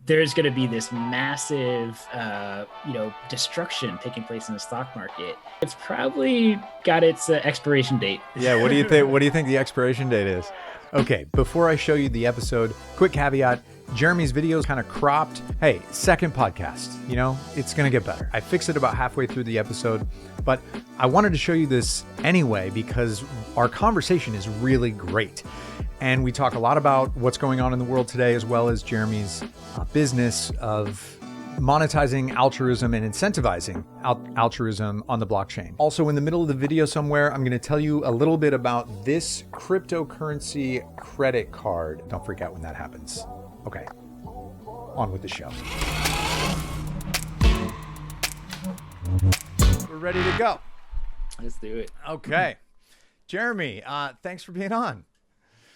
there's going to be this massive, destruction taking place in the stock market. It's probably got its expiration date. Yeah, what do you think? What do you think the expiration date is? Okay, before I show you the episode, quick caveat. Jeremy's video is kind of cropped. Hey, second podcast, it's going to get better. I fixed it about halfway through the episode, but I wanted to show you this anyway because our conversation is really great. And we talk a lot about what's going on in the world today, as well as Jeremy's business of monetizing altruism and incentivizing altruism on the blockchain. Also, in the middle of the video somewhere, I'm going to tell you a little bit about this cryptocurrency credit card. Don't freak out when that happens. Okay, on with the show. We're ready to go. Let's do it. Okay. Jeremy, thanks for being on.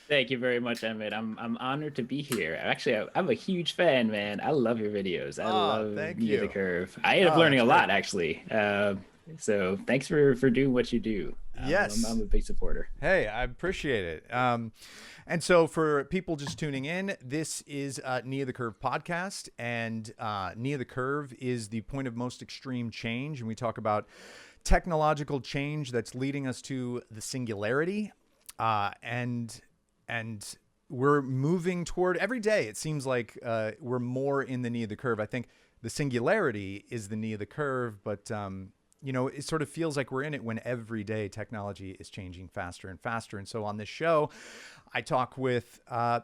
Thank you very much, Emmett. I'm honored to be here. Actually, I'm a huge fan, man. I love your videos. I love the Curve. I ended up learning a lot, actually. So thanks for doing what you do. Yes. I'm a big supporter. Hey, I appreciate it. And so for people just tuning in, this is Knee of the Curve podcast, and Knee of the Curve is the point of most extreme change. And we talk about technological change that's leading us to the singularity. And we're moving toward every day. It seems like we're more in the knee of the curve. I think the singularity is the knee of the curve, but it sort of feels like we're in it when every day technology is changing faster and faster. And so on this show, I talk with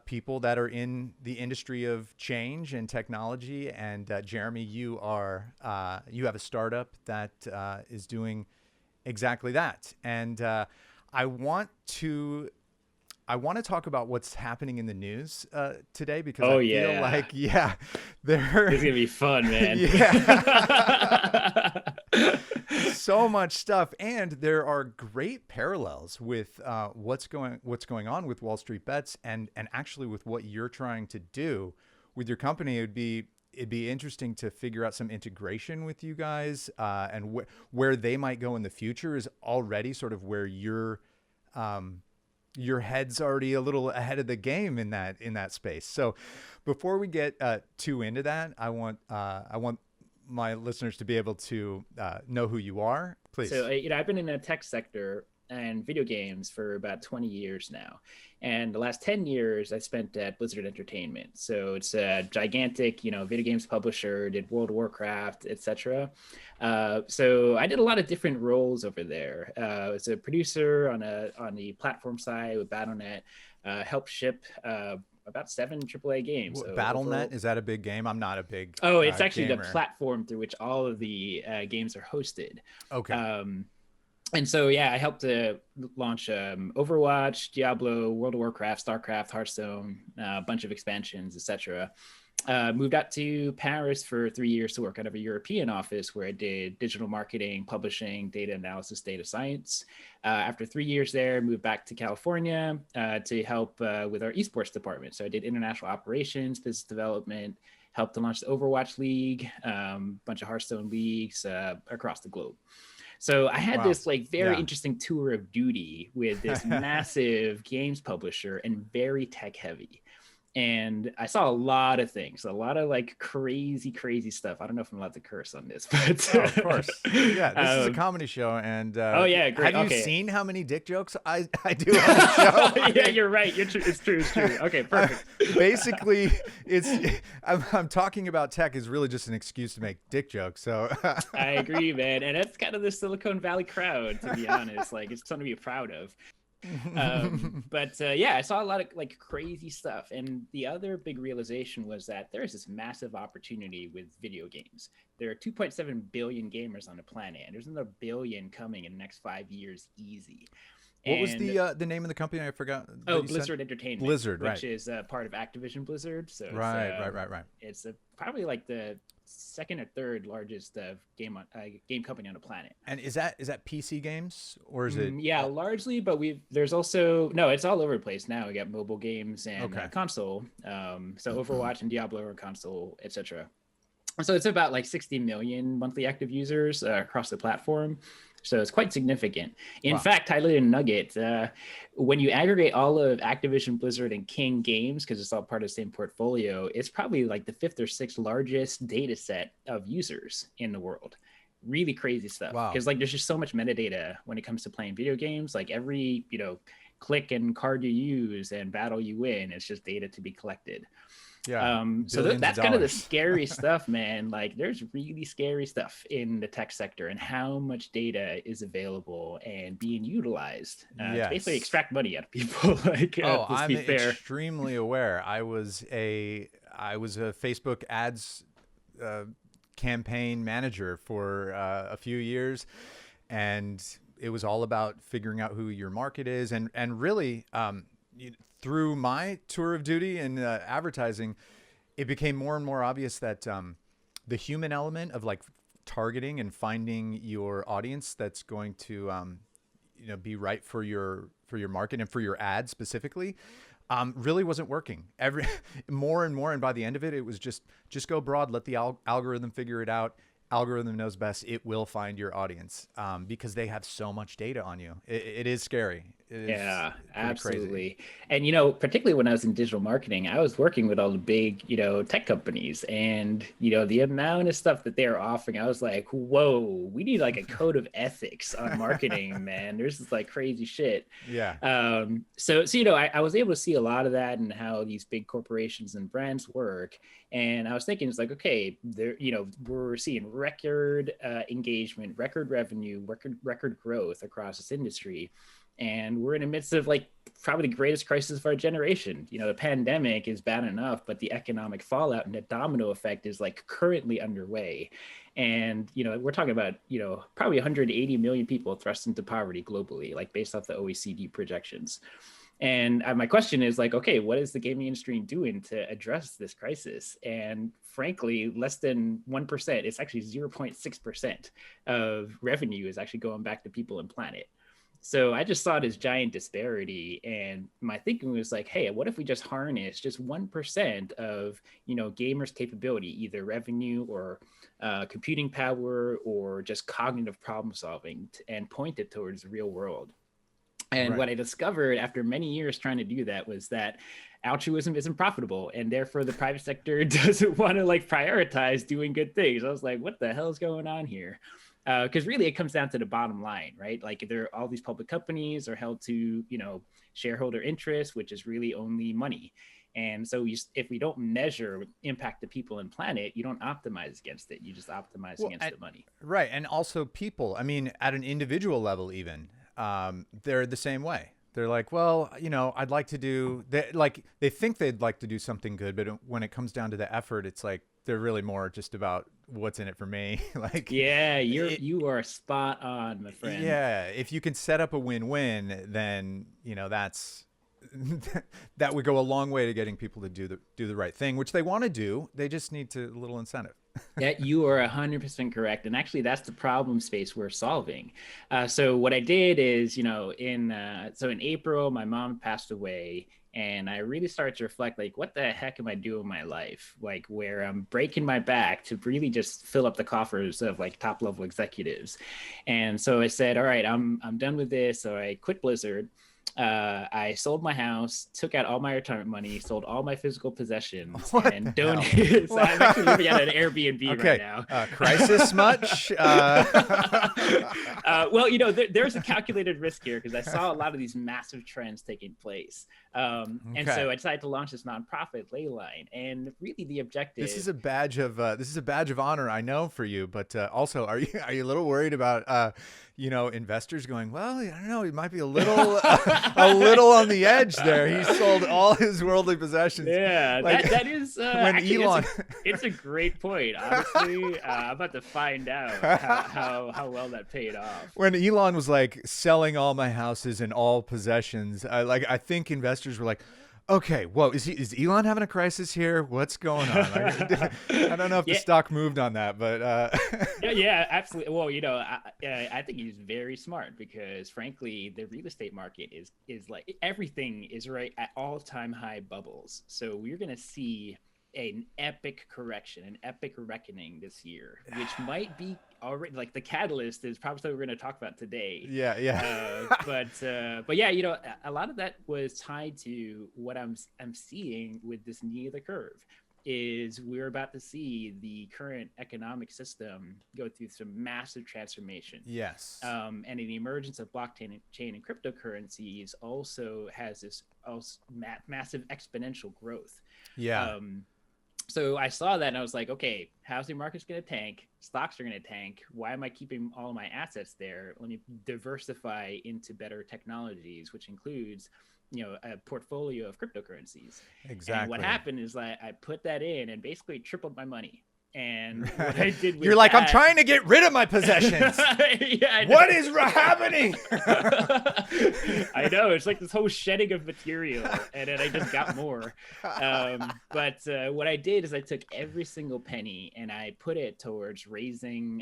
people that are in the industry of change and technology. And Jeremy, you have a startup that is doing exactly that. And I want to talk about what's happening in the news today because I feel like, it's going to be fun, man. So much stuff. And there are great parallels with what's going on with Wall Street Bets and actually with what you're trying to do with your company. It'd be interesting to figure out some integration with you guys and where they might go in the future is already sort of where your head's already a little ahead of the game in that space. So before we get too into that, I want my listeners to be able to know who you are, please. So, I've been in the tech sector and video games for about 20 years now. And the last 10 years I spent at Blizzard Entertainment. So it's a gigantic, video games publisher, did World of Warcraft, etc. So I did a lot of different roles over there. As a producer on the platform side with Battle.net, helped ship about 7 AAA games. So Battle.net, is that a big game? I'm not a big it's actually gamer. The platform through which all of the games are hosted. Okay. And so, I helped to launch Overwatch, Diablo, World of Warcraft, StarCraft, Hearthstone, a bunch of expansions, etc. Moved out to Paris for 3 years to work out of a European office where I did digital marketing, publishing, data analysis, data science. After 3 years there, moved back to California to help with our esports department. So I did international operations, business development, helped to launch the Overwatch League, a bunch of Hearthstone leagues across the globe. So I had this very interesting tour of duty with this massive games publisher and very tech heavy. And I saw a lot of things, a lot of crazy stuff. I don't know if I'm allowed to curse on this, but of course. Yeah, this is a comedy show. And great. Have you seen how many dick jokes I do on the show? Yeah, you're right. It's true. Okay, perfect. Basically, I'm talking about tech is really just an excuse to make dick jokes. So I agree, man. And that's kind of the Silicon Valley crowd, to be honest. It's something to be proud of. But I saw a lot of crazy stuff. And the other big realization was that there is this massive opportunity with video games. There are 2.7 billion gamers on the planet, and there's another billion coming in the next 5 years easy. What was the name of the company? I forgot. Blizzard Entertainment. Blizzard, which is part of Activision Blizzard. So right. It's probably the second or third largest game company on the planet. And is that PC games or is it? Largely, but there's also it's all over the place now. We got mobile games and console. So Overwatch and Diablo are console, etc. So it's about like 60 million monthly active users across the platform. So it's quite significant. In Wow. fact, highlight a nugget. When you aggregate all of Activision, Blizzard, and King Games, because it's all part of the same portfolio, it's probably like the fifth or sixth largest data set of users in the world. Really crazy stuff. Wow. Because like there's just so much metadata when it comes to playing video games. Like every, click and card you use and battle you win, it's just data to be collected. Yeah. So Billions that's of kind of the dollars. scary stuff, man. Like there's really scary stuff in the tech sector and how much data is available and being utilized to basically Yes. extract money out of people. Like, Oh, let's I'm be fair. extremely aware. I was a Facebook ads campaign manager for a few years, and it was all about figuring out who your market is, and really through my tour of duty in advertising, it became more and more obvious that the human element of like targeting and finding your audience that's going to be right for your market and for your ad specifically really wasn't working. More and more, and by the end of it, it was just go broad, let the algorithm figure it out. Algorithm knows best. It will find your audience because they have so much data on you. It is scary. It is Yeah, pretty crazy. absolutely. And particularly when I was in digital marketing, I was working with all the big, tech companies, and the amount of stuff that they're offering, I was like, whoa, we need like a code of ethics on marketing, man. There's this like crazy shit. Yeah. So I was able to see a lot of that and how these big corporations and brands work. And I was thinking, it's like, okay, we're seeing record engagement, record revenue, record growth across this industry. And we're in the midst of like probably the greatest crisis of our generation. The pandemic is bad enough, but the economic fallout and the domino effect is like currently underway. And we're talking about probably 180 million people thrust into poverty globally, like based off the OECD projections. And my question is like, okay, what is the gaming industry doing to address this crisis? And frankly, less than 1%, it's actually 0.6% of revenue is actually going back to people and planet. So I just saw this giant disparity, and my thinking was like, hey, what if we just harness just 1% of gamers' capability, either revenue or computing power or just cognitive problem solving, and point it towards the real world. And Right. what I discovered after many years trying to do that was that altruism isn't profitable, and therefore the private sector doesn't want to like prioritize doing good things. I was like, what the hell is going on here? Because really it comes down to the bottom line, right? Like all these public companies are held to shareholder interest, which is really only money. And so if we don't measure impact to people and planet, you don't optimize against it. You just optimize Well, against the money. right. And also people, I mean, at an individual level, even, they're the same way. They're like, well, I'd like to do they think they'd like to do something good, but when it comes down to the effort, it's like, they're really more just about what's in it for me. Like, Yeah, it, you are spot on, my friend. yeah, if you can set up a win-win, then, that's, that would go a long way to getting people to do the right thing, which they want to do. They just need a little incentive. Yeah, you are 100% correct. And actually, that's the problem space we're solving. So what I did is, in April, my mom passed away, and I really started to reflect, like, what the heck am I doing in my life? Like, where I'm breaking my back to really just fill up the coffers of like top level executives. And so I said, all right, I'm done with this. So I quit Blizzard. I sold my house, took out all my retirement money, sold all my physical possessions, What the and hell? donated. So I'm actually living at an Airbnb right Okay. now. Crisis much? Well, there's a calculated risk here because I saw a lot of these massive trends taking place. And Okay. so I decided to launch this nonprofit, Leyline. And really the This is objective. a badge of honor, I know, for you. But also, are you a little worried about investors going, well, I don't know, he might be a little a little on the edge there. He sold all his worldly possessions. Yeah, Like, that is when actually Elon, it's a great point. Honestly, I'm about to find out how well that paid off. when Elon was like selling all my houses and all possessions, I think investors were like, okay, whoa, is Elon having a crisis here? What's going on? Like, I don't know if the Yeah, stock moved on that, but yeah, absolutely. Well, I think he's very smart because, frankly, the real estate market is like everything is right at all-time high bubbles. So we're gonna see an epic correction, an epic reckoning this year, which might be already like the catalyst is probably something we're going to talk about today. Yeah. But yeah, you know, a lot of that was tied to what I'm seeing with this knee of the curve. Is we're about to see the current economic system go through some massive transformation. Yes. And the emergence of blockchain and cryptocurrencies also has this massive exponential growth. Yeah. So I saw that and I was like, okay, housing market's going to tank, stocks are going to tank. Why am I keeping all of my assets there? Let me diversify into better technologies, which includes, you know, a portfolio of cryptocurrencies. Exactly. And what happened is like I put that in and basically tripled my money. And what I did with You're like, that, I'm trying to get rid of my possessions. Yeah, what is happening? I know, it's like this whole shedding of material, and then I just got more. But what I did is I took every single penny and I put it towards raising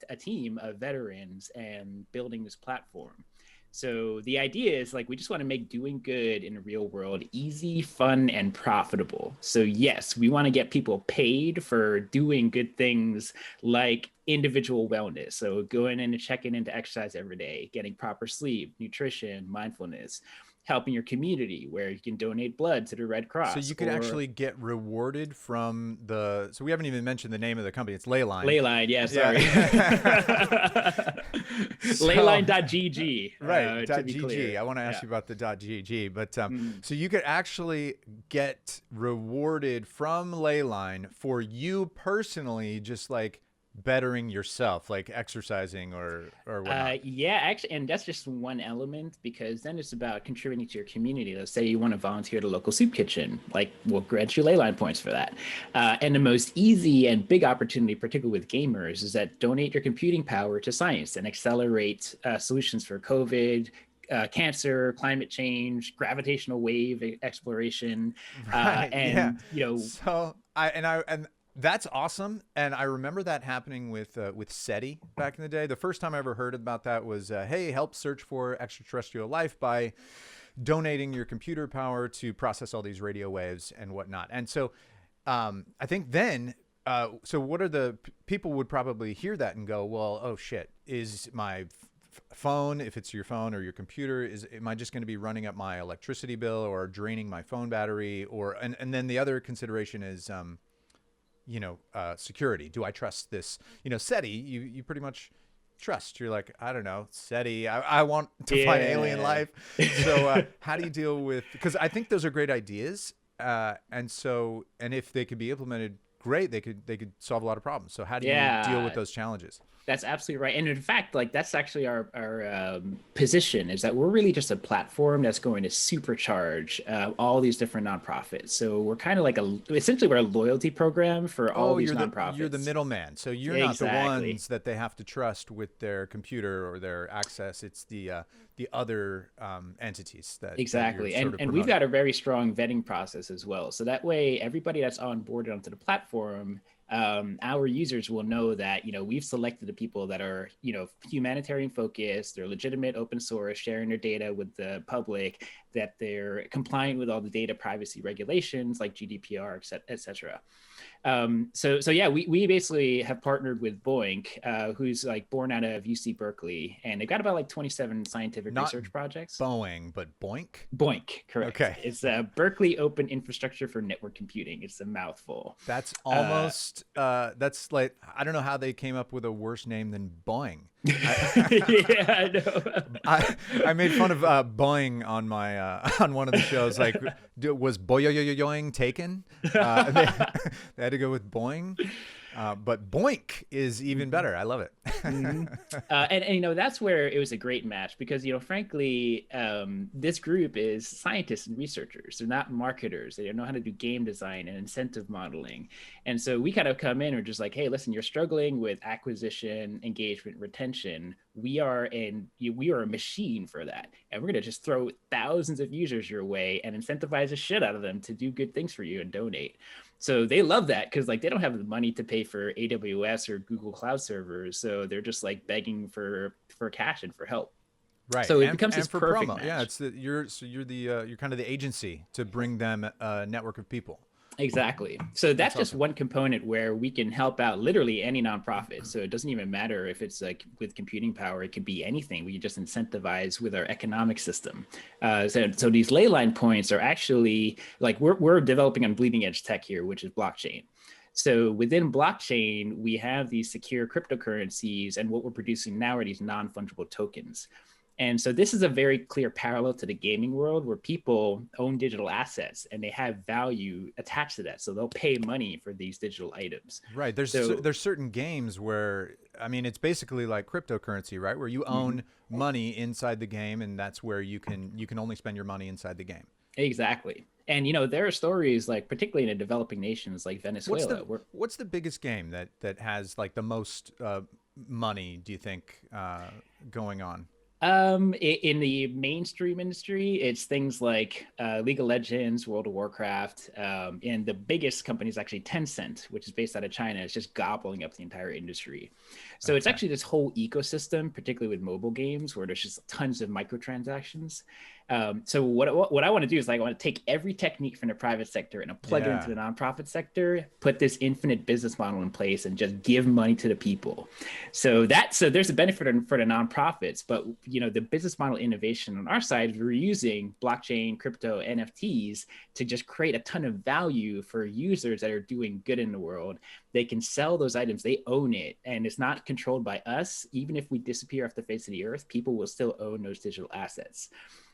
a team of veterans and building this platform. So the idea is like, we just want to make doing good in the real world easy, fun, and profitable. So yes, we want to get people paid for doing good things like individual wellness. So going in and checking in to exercise every day, getting proper sleep, nutrition, mindfulness, helping your community where you can donate blood to the Red Cross. So you can actually get rewarded from the, so we haven't even mentioned the name of the company. It's Leyline. Leyline, yeah, sorry. Leyline.gg. Right, .gg. I want to ask you about the .gg, but so you could actually get rewarded from Leyline for you personally, just like bettering yourself, like exercising or whatnot. Yeah, actually, and that's just one element, because then it's about contributing to your community. Let's say you want to volunteer at a local soup kitchen, like we'll grant you Leyline points for that. And the most easy and big opportunity, particularly with gamers, is that donate your computing power to science and accelerate solutions for COVID, cancer, climate change, gravitational wave exploration, Right, and you know. So that's awesome, and I remember that happening with SETI back in the day. The first time I ever heard about that was, hey, help search for extraterrestrial life by donating your computer power to process all these radio waves and whatnot. And so I think then, so what are the people would probably hear that and go, well, oh shit, is my phone, if it's your phone or your computer, am I just going to be running up my electricity bill or draining my phone battery? Or and then the other consideration is security. Do I trust this? SETI, you pretty much trust. You're like, I don't know, SETI, I want to find alien life. So how do you deal with, because I think those are great ideas. And if they could be implemented, great, they could solve a lot of problems. So how do you deal with those challenges? That's absolutely right. And in fact, like that's actually our position, is that we're really just a platform that's going to supercharge all these different nonprofits. So we're kind of like essentially we're a loyalty program for all these nonprofits. You're the middleman. So you're not the ones that they have to trust with their computer or their access. It's the other entities that exactly. That and we've got a very strong vetting process as well. So that way, everybody that's onboarded onto the platform, our users will know that, we've selected the people that are, humanitarian focused, they're legitimate, open source, sharing their data with the public, that they're compliant with all the data privacy regulations like GDPR, et cetera. So yeah, we basically have partnered with Boink, who's like born out of UC Berkeley, and they've got about like 27 scientific research projects. Boeing, but Boink? Boink, correct. Okay. It's Berkeley Open Infrastructure for Network Computing. It's a mouthful. That's almost, that's like, I don't know how they came up with a worse name than Boeing. Yeah, I know. I made fun of Boeing on my on one of the shows. Like, was Boing taken? They had to go with Boing. But Boink is even better. I love it. And that's where it was a great match, because frankly, this group is scientists and researchers. They're not marketers. They don't know how to do game design and incentive modeling. And so we kind of come in and we're just like, hey, listen, you're struggling with acquisition, engagement, retention. We are a machine for that, and we're gonna just throw thousands of users your way and incentivize the shit out of them to do good things for you and donate. So they love that, because like they don't have the money to pay for AWS or Google Cloud servers, so they're just like begging for cash and for help. Right. So it becomes this perfect promo. match. Yeah, you're kind of the agency to bring them a network of people. Exactly. So That's that's just awesome. one component where we can help out literally any nonprofit. So it doesn't even matter if it's like with computing power, it could be anything. We can just incentivize with our economic system. So these ley line points are actually like we're developing on bleeding edge tech here, which is blockchain. So within blockchain, we have these secure cryptocurrencies, and what we're producing now are these non-fungible tokens. And so this is a very clear parallel to the gaming world where people own digital assets and they have value attached to that. So they'll pay money for these digital items. Right. So There's certain games where, I mean, it's basically like cryptocurrency, right? Where you mhm, own money inside the game, and that's where you can only spend your money inside the game. exactly. And there are stories like particularly in the developing nations like Venezuela where What's the biggest game that has like the most money? Do you think going on? in the mainstream industry, it's things like League of Legends, World of Warcraft, and the biggest company is actually Tencent, which is based out of China. It's just gobbling up the entire industry. So it's Okay. actually this whole ecosystem, particularly with mobile games, where there's just tons of microtransactions. So what I want to do is like I want to take every technique from the private sector and plug it into Yeah. the nonprofit sector, put this infinite business model in place, and just give money to the people. So there's a benefit for the nonprofits, but the business model innovation on our side is we're using blockchain, crypto, NFTs to just create a ton of value for users that are doing good in the world. They can sell those items, they own it, and it's not controlled by us. Even if we disappear off the face of the earth, people will still own those digital assets,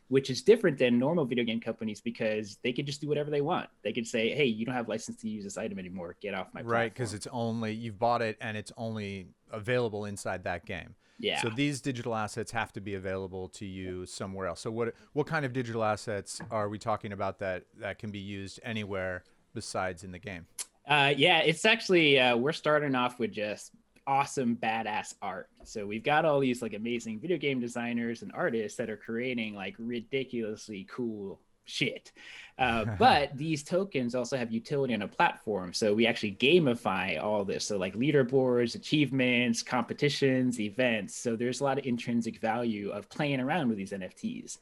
which is different than normal video game companies because they can just do whatever they want. They can say, hey, you don't have license to use this item anymore, get off my Right, because platform. it's only you've bought it and it's only available inside that game. Yeah. So these digital assets have to be available to you somewhere else. So what kind of digital assets are we talking about that can be used anywhere besides in the game? Yeah, it's actually we're starting off with just awesome badass art. So we've got all these like amazing video game designers and artists that are creating like ridiculously cool shit. But these tokens also have utility on a platform. So we actually gamify all this. So like leaderboards, achievements, competitions, events. So there's a lot of intrinsic value of playing around with these NFTs.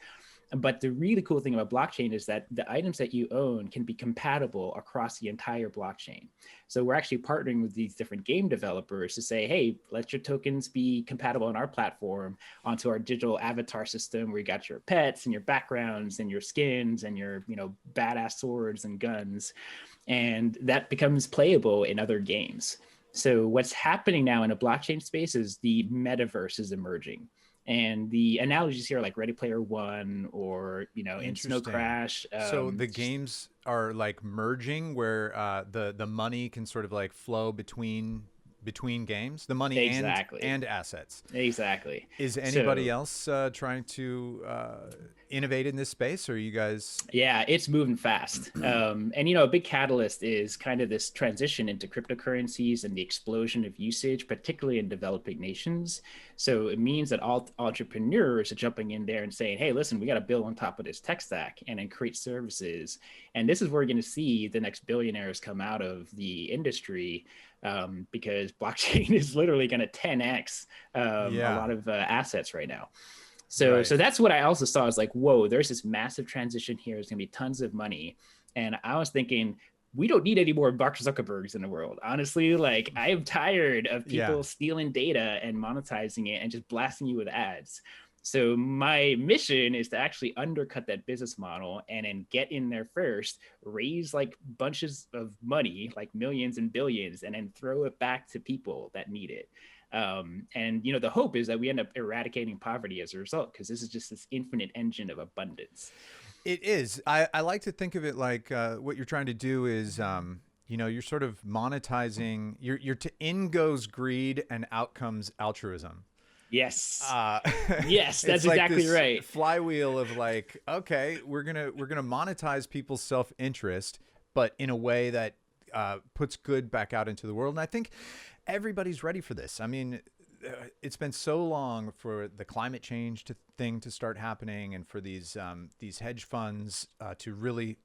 But the really cool thing about blockchain is that the items that you own can be compatible across the entire blockchain. So we're actually partnering with these different game developers to say, hey, let your tokens be compatible on our platform onto our digital avatar system where you got your pets and your backgrounds and your skins and your, badass swords and guns. And that becomes playable in other games. So what's happening now in a blockchain space is the metaverse is emerging. And the analogies here are like Ready Player One or, in Snow Interesting. Crash. So the games are like merging where the money can sort of like flow between games, the money Exactly. and assets. Exactly. Is anybody So else trying to innovate in this space, or are you guys? yeah, it's moving fast. And a big catalyst is kind of this transition into cryptocurrencies and the explosion of usage, particularly in developing nations. So it means that all entrepreneurs are jumping in there and saying, hey, listen, we got to build on top of this tech stack and then create services. And this is where we're going to see the next billionaires come out of the industry, because blockchain is literally going to 10x a Yeah, lot of assets right now. So right. that's what I also saw is like, whoa, there's this massive transition here. There's gonna be tons of money. And I was thinking, we don't need any more Mark Zuckerbergs in the world. Honestly, like I am tired of Yeah. people stealing data and monetizing it and just blasting you with ads. So my mission is to actually undercut that business model and then get in there first, raise like bunches of money, like millions and billions, and then throw it back to people that need it. And the hope is that we end up eradicating poverty as a result, because this is just this infinite engine of abundance. It is. I like to think of it like what you're trying to do is, you're sort of monetizing. Your to in goes greed and out comes altruism. Yes. Uh, Yes, that's it's like exactly this right. flywheel of like, okay, we're gonna monetize people's self interest, but in a way that puts good back out into the world. And I think everybody's ready for this. I mean, it's been so long for the climate change thing to start happening, and for these hedge funds to really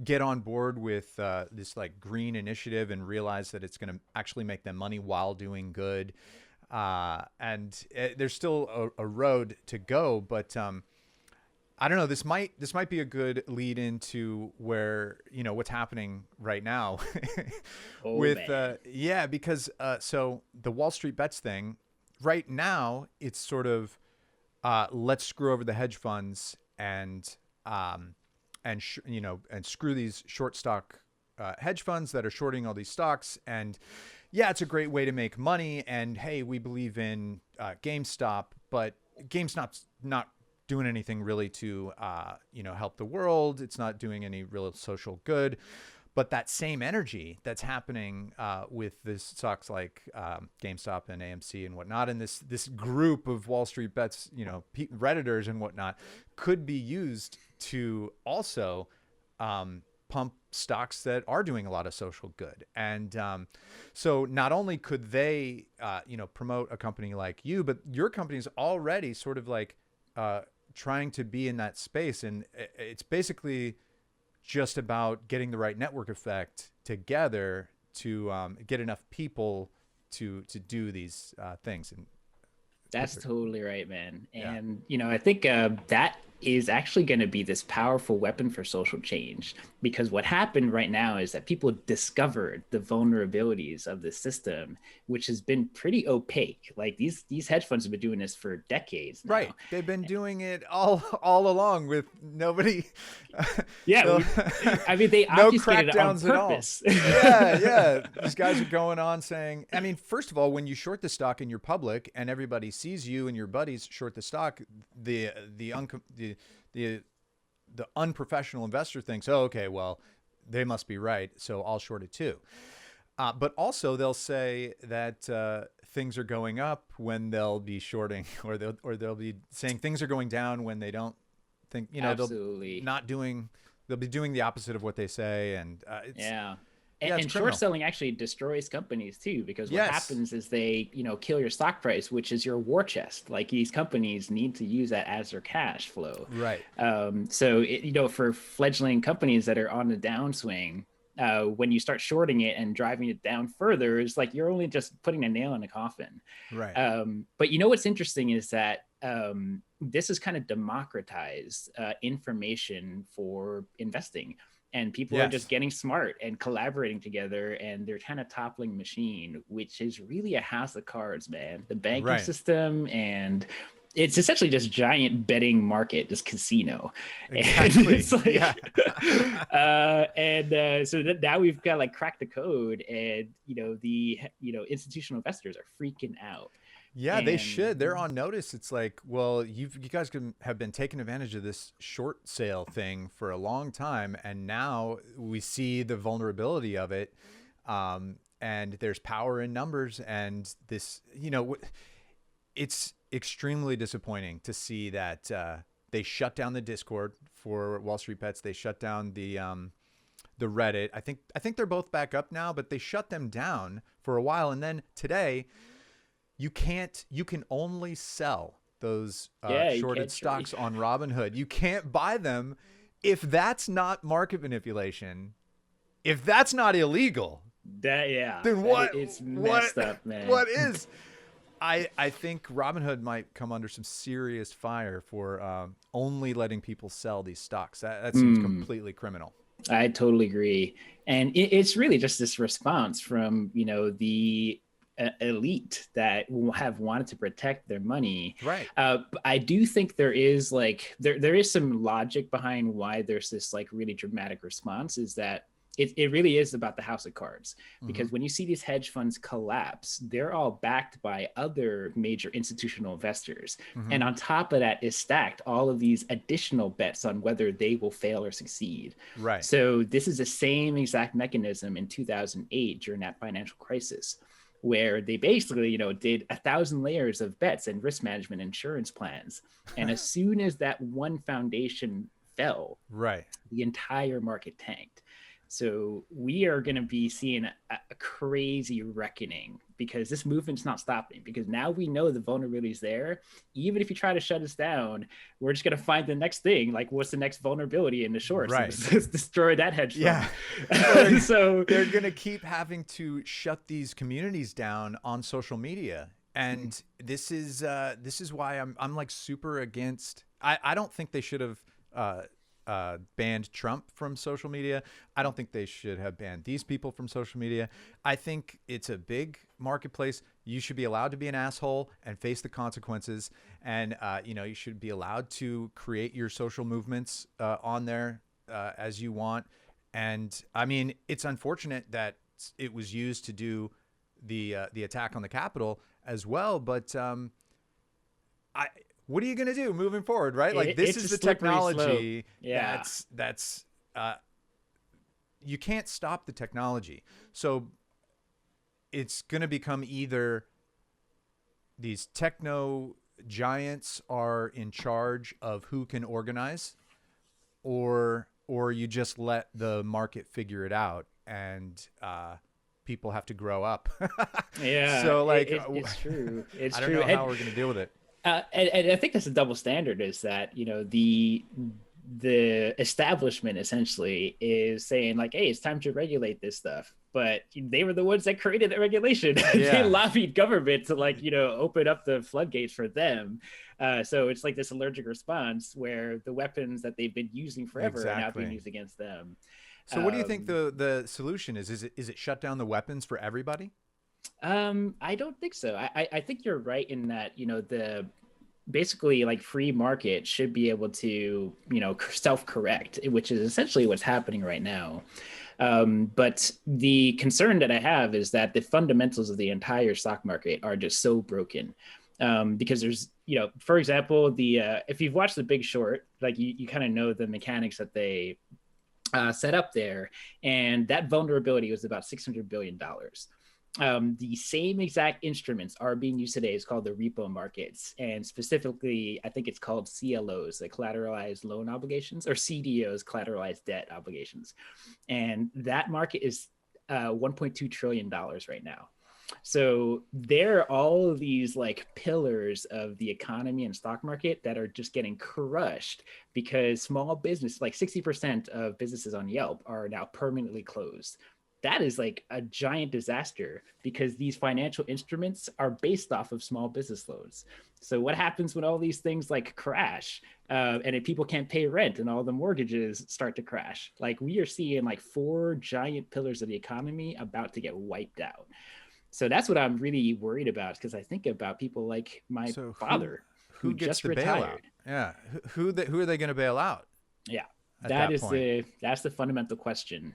get on board with this like green initiative and realize that it's going to actually make them money while doing good. And there's still a road to go, but I don't know. This might be a good lead into where, what's happening right now Oh with man. because so the Wall Street bets thing right now, it's sort of let's screw over the hedge funds um and screw these short stock hedge funds that are shorting all these stocks. And yeah, it's a great way to make money. And hey, we believe in GameStop, but GameStop's not doing anything really to help the world. It's not doing any real social good. But that same energy that's happening with this stocks like GameStop and AMC and whatnot, and this group of Wall Street bets, Redditors and whatnot, could be used to also pump stocks that are doing a lot of social good. And so not only could they, promote a company like you, but your company is already sort of like trying to be in that space. And it's basically just about getting the right network effect together to get enough people to do these things. And That's totally right, man. yeah, And, I think that is actually going to be this powerful weapon for social change, because what happened right now is that people discovered the vulnerabilities of the system, which has been pretty opaque. Like these hedge funds have been doing this for decades right. now. They've been doing it all along with nobody. Yeah, no, I mean, they no obfuscated it on crackdowns at all. purpose. Yeah. These guys are going on saying, I mean, first of all, when you short the stock and you're public and everybody sees you and your buddies short the stock, the unprofessional investor thinks, oh, okay, well, they must be right, so I'll short it too. But also they'll say that things are going up when they'll be shorting, or they'll be saying things are going down when they don't think, Absolutely. they'll be doing the opposite of what they say. And Yeah. it's And short criminal. selling actually destroys companies too, because what Yes. happens is they, kill your stock price, which is your war chest. Like these companies need to use that as their cash flow. Right. So, for fledgling companies that are on the downswing, when you start shorting it and driving it down further, it's like you're only just putting a nail in the coffin. Right. But what's interesting is that this has kind of democratized information for investing, and people are just Yes. getting smart and collaborating together, and they're kind of toppling machine, which is really a house of cards, man. The banking Right. system, and it's essentially just giant betting market, this casino. And Exactly. it's like, Yeah. so that now we've got like cracked the code, and the institutional investors are freaking out. Yeah, they should. They're And on notice. It's like, well, you guys have been taking advantage of this short sale thing for a long time, and now we see the vulnerability of it. And there's power in numbers, and this, it's extremely disappointing to see that they shut down the Discord for Wall Street Bets. They shut down the Reddit. I think they're both back up now, but they shut them down for a while, and then today you can only sell those yeah, you shorted can't stocks on Robinhood. You can't buy them. If that's not market manipulation, if that's not illegal, that yeah, then it's messed up, man. what is? I think Robinhood might come under some serious fire for only letting people sell these stocks. That seems completely criminal. I totally agree, and it's really just this response from the elite that have wanted to protect their money. Right. I do think there is there is some logic behind why there's this like really dramatic response. Is that it really is about the house of cards, because when you see these hedge funds collapse, they're all backed by other major institutional investors. And on top of that is stacked all of these additional bets on whether they will fail or succeed. Right. So this is the same exact mechanism in 2008 during that financial crisis, where they basically, did 1,000 layers of bets and risk management insurance plans. And as soon as that one foundation fell, Right. the entire market tanked. So we are going to be seeing a crazy reckoning, because this movement's not stopping, because now we know the vulnerability is there. Even if you try to shut us down, we're just going to find the next thing. Like, what's the next vulnerability in the shorts? Right. Let's destroy that hedge fund. Yeah. So they're going to keep having to shut these communities down on social media. And this is why I'm like super against I don't think they should have banned Trump from social media. I don't think they should have banned these people from social media. I think it's a big marketplace. You should be allowed to be an asshole and face the consequences. And, you should be allowed to create your social movements on there as you want. And I mean, it's unfortunate that it was used to do the attack on the Capitol as well. But what are you going to do moving forward, right? Like, this is the technology that's you can't stop the technology. So it's going to become either these techno giants are in charge of who can organize, or you just let the market figure it out, and people have to grow up. Yeah. So like, it's true. It's I don't true. know how we're going to deal with it. And I think that's a double standard, is that, the establishment essentially is saying like, hey, it's time to regulate this stuff. But they were the ones that created the regulation. They lobbied government to open up the floodgates for them. So it's like this allergic response where the weapons that they've been using forever are now being used against them. So what do you think the solution is? Is it shut down the weapons for everybody? I don't think so. I think you're right in that, the basically like free market should be able to, self-correct, which is essentially what's happening right now. But the concern that I have is that the fundamentals of the entire stock market are just so broken. Because there's, for example, if you've watched The Big Short, like you kind of know the mechanics that they set up there, and that vulnerability was about $600 billion. The same exact instruments are being used today. It's called the repo markets, and specifically, I think it's called CLOs, the collateralized loan obligations, or CDOs, collateralized debt obligations. And that market is $1.2 trillion right now. So there are all of these like pillars of the economy and stock market that are just getting crushed because small business, like 60% of businesses on Yelp are now permanently closed. That is like a giant disaster because these financial instruments are based off of small business loans. So what happens when all these things like crash and if people can't pay rent and all the mortgages start to crash? Like, we are seeing like 4 giant pillars of the economy about to get wiped out. So that's what I'm really worried about, because I think about people like my father who gets just the retired. Bailout? Yeah. Who are they going to bail out? Yeah. That's the fundamental question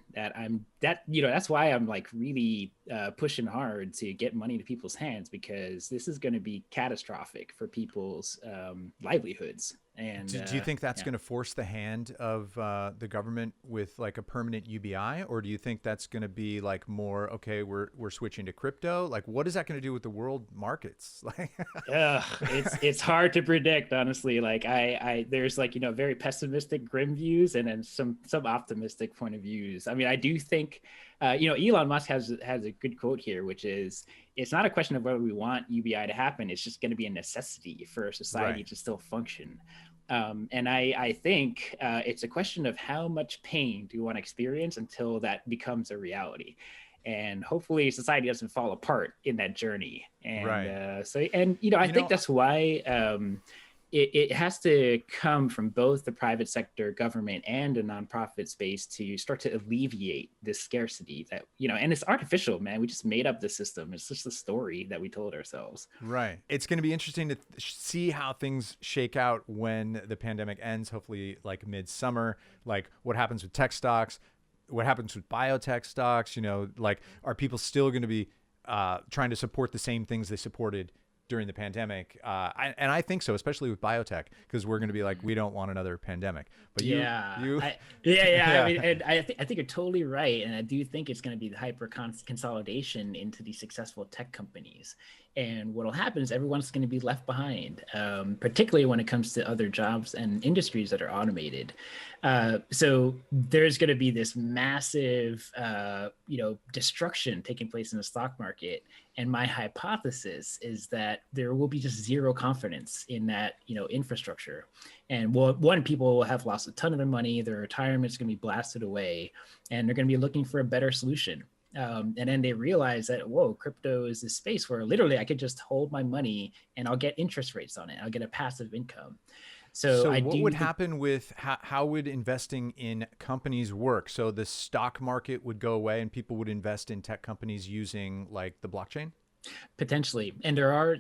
that's why I'm like really pushing hard to get money to people's hands, because this is going to be catastrophic for people's livelihoods. And do you think that's going to force the hand of the government with like a permanent UBI, or do you think that's going to be like more, okay, we're switching to crypto? Like, what is that going to do with the world markets? Like, it's hard to predict, honestly. Like I there's like, very pessimistic, grim views, and then some optimistic point of views. I mean, I do think Elon Musk has a good quote here, which is, it's not a question of whether we want UBI to happen. It's just going to be a necessity for society to still function. And I think it's a question of how much pain do you want to experience until that becomes a reality. And hopefully society doesn't fall apart in that journey. And I think that's why it has to come from both the private sector, government, and a nonprofit space to start to alleviate this scarcity that, and it's artificial, man. We just made up the system. It's just a story that we told ourselves. Right. It's going to be interesting to see how things shake out when the pandemic ends, hopefully like midsummer, like what happens with tech stocks, what happens with biotech stocks, like, are people still going to be trying to support the same things they supported during the pandemic? And I think so, especially with biotech, because we're going to be like, we don't want another pandemic. But I mean, and I think you're totally right. And I do think it's going to be the hyper consolidation into these successful tech companies. And what'll happen is everyone's going to be left behind, particularly when it comes to other jobs and industries that are automated. So there's going to be this massive, destruction taking place in the stock market. And my hypothesis is that there will be just zero confidence in that, infrastructure. And people will have lost a ton of their money, their retirement's going to be blasted away, and they're going to be looking for a better solution. And then they realize that, crypto is this space where literally I could just hold my money and I'll get interest rates on it. I'll get a passive income. So So I what would do think happen with how would investing in companies work? So the stock market would go away and people would invest in tech companies using like the blockchain? potentially, and there are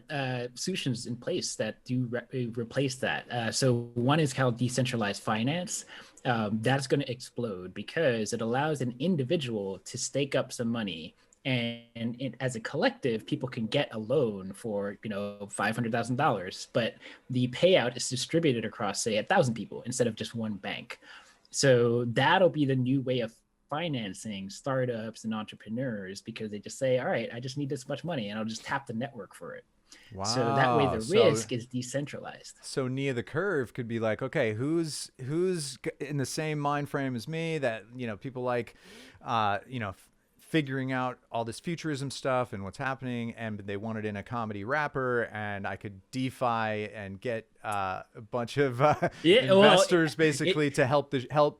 solutions in place that do replace that. So one is called decentralized finance. That's going to explode because it allows an individual to stake up some money, and as a collective, people can get a loan for $500,000, but the payout is distributed across, say, 1,000 people instead of just one bank. So that'll be the new way of financing startups and entrepreneurs, because they just say, all right, I just need this much money and I'll just tap the network for it. So that way Wow. the So risk is decentralized. so Nia the Curve could be like, okay, who's in the same mind frame as me that, people like figuring out all this futurism stuff and what's happening, and they want it in a comedy rapper, and I could DeFi and get a bunch of Yeah, well, investors basically to help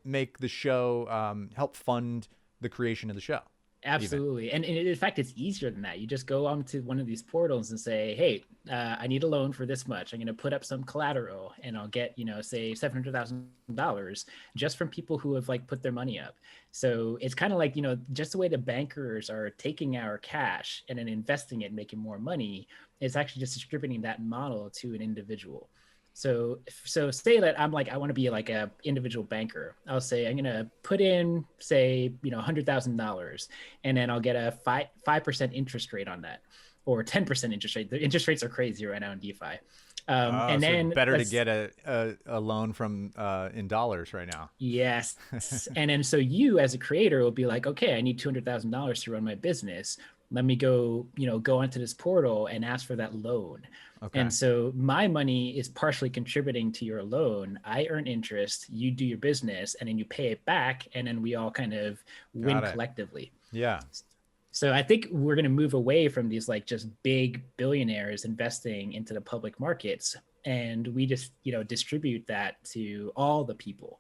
make the show, help fund the creation of the show. Even. absolutely. And in fact, it's easier than that. You just go onto one of these portals and say, hey, I need a loan for this much. I'm going to put up some collateral and I'll get, say $700,000 just from people who have like put their money up. So it's kind of like, just the way the bankers are taking our cash and then investing it and making more money, it's actually just distributing that model to an individual. So say that I'm like, I want to be like a individual banker. I'll say I'm gonna put in, say, $100,000, and then I'll get a 5% interest rate on that, or 10% interest rate. The interest rates are crazy right now in DeFi. And So then it's better to get a loan from in dollars right now. yes, and then so you as a creator will be like, okay, I need $200,000 to run my business. Let me go onto this portal and ask for that loan. Okay. And so my money is partially contributing to your loan. I earn interest, you do your business, and then you pay it back, and then we all kind of win collectively. Yeah. So I think we're going to move away from these like just big billionaires investing into the public markets, and we just distribute that to all the people.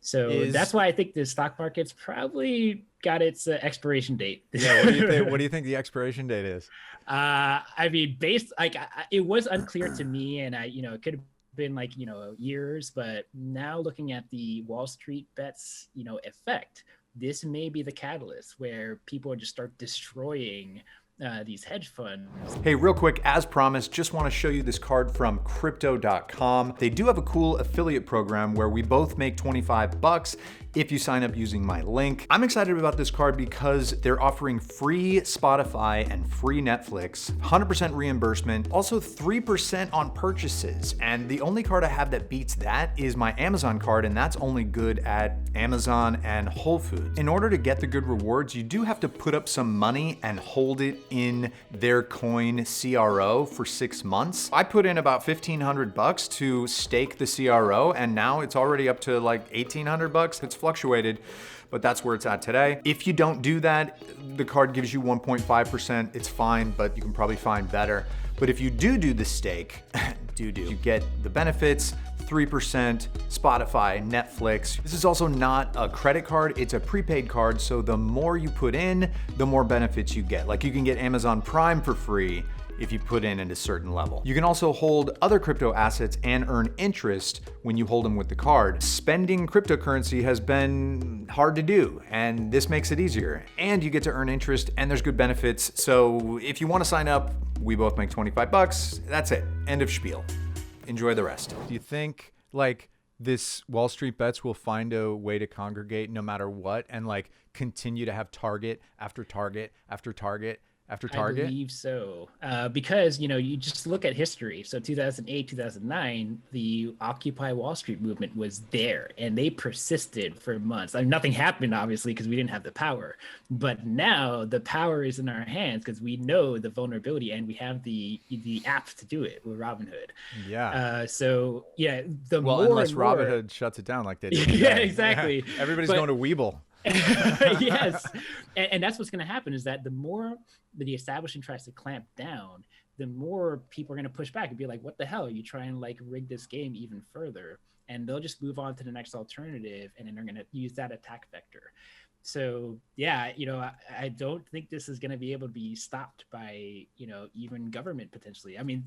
So that's why I think the stock market's probably got its expiration date. Yeah. What do you think? What do you think the expiration date is? I mean, based like it was unclear to me, and it could have been like years, but now looking at the Wall Street bets effect, this may be the catalyst where people just start destroying these hedge funds. Hey, real quick, as promised, just want to show you this card from Crypto.com. They do have a cool affiliate program where we both make $25 if you sign up using my link. I'm excited about this card because they're offering free Spotify and free Netflix, 100% reimbursement, also 3% on purchases. And the only card I have that beats that is my Amazon card, and that's only good at Amazon and Whole Foods. In order to get the good rewards, you do have to put up some money and hold it in their coin CRO for 6 months. I put in about $1,500 to stake the CRO, and now it's already up to like $1,800. It's fluctuated, but that's where it's at today. If you don't do that, the card gives you 1.5%. It's fine, but you can probably find better. But if you do the stake, you get the benefits, 3%, Spotify, Netflix. This is also not a credit card, it's a prepaid card, so the more you put in, the more benefits you get. Like you can get Amazon Prime for free if you put in at a certain level. You can also hold other crypto assets and earn interest when you hold them with the card. Spending cryptocurrency has been hard to do, and this makes it easier. And you get to earn interest, and there's good benefits. So if you want to sign up, we both make $25. That's it. End of spiel. Enjoy the rest. Do you think like this Wall Street bets will find a way to congregate no matter what, and like continue to have target after target after target after target? I believe so, because you just look at history. So 2008, 2009, the Occupy Wall Street movement was there, and they persisted for months. I mean, nothing happened, obviously, because we didn't have the power. But now the power is in our hands because we know the vulnerability, and we have the apps to do it with Robinhood. Yeah. So yeah, unless Robinhood shuts it down like they did. Yeah, exactly. Yeah. Everybody's going to Webull. Yes, and that's what's going to happen, is that the more the establishment tries to clamp down, the more people are going to push back and be like, what the hell, you try and like rig this game even further, and they'll just move on to the next alternative, and then they're going to use that attack vector. So yeah, I don't think this is going to be able to be stopped by, even government potentially. I mean,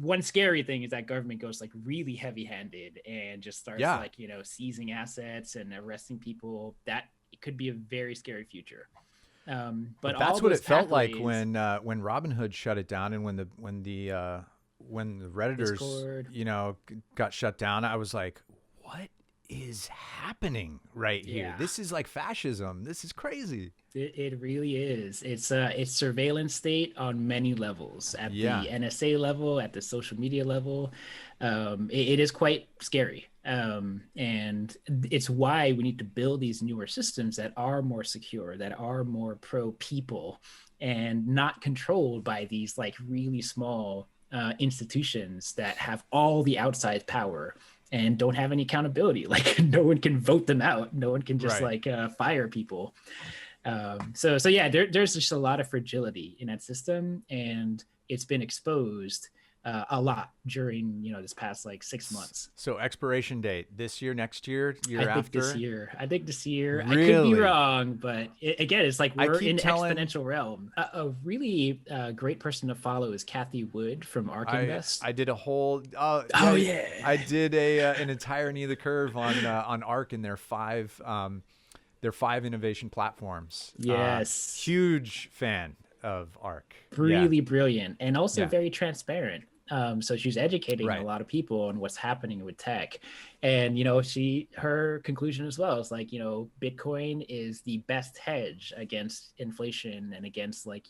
one scary thing is that government goes like really heavy handed and just starts Yeah. like, seizing assets and arresting people. That it could be a very scary future. But But all that's what those it felt like pathways, when Robinhood shut it down, and when the Redditors, Discord, got shut down. I was like, what is happening right here? yeah. This is like fascism. This is crazy. It really is. It's surveillance state on many levels, at Yeah. the NSA level, at the social media level. It is quite scary. And it's why we need to build these newer systems that are more secure, that are more pro people, and not controlled by these like really small institutions that have all the outside power and don't have any accountability. Like no one can vote them out. No one can just Right. like fire people. So yeah, there's just a lot of fragility in that system, and it's been exposed a lot during this past like 6 months. So expiration date this year, next year, I year think this after. year. I think this year. I could be Really? wrong, but again, it's like I we're keep in telling. exponential realm. A really great person to follow is Kathy Wood from Ark I Invest. I did a whole. Oh Yeah. yeah, I did an entire knee of the curve on Arc and their five innovation platforms. yes, Huge fan of Arc. Yeah. really brilliant and also Yeah. very transparent. So she's educating a Right. lot of people on what's happening with tech. And, her conclusion as well is like, Bitcoin is the best hedge against inflation and against like,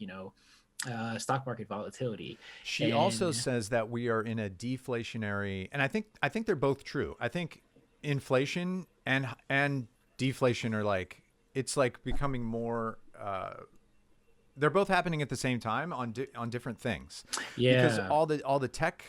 stock market volatility. She also And says that we are in a deflationary, and I think they're both true. I think inflation and deflation are like, it's like becoming more. They're both happening at the same time on different things, because yeah, all the tech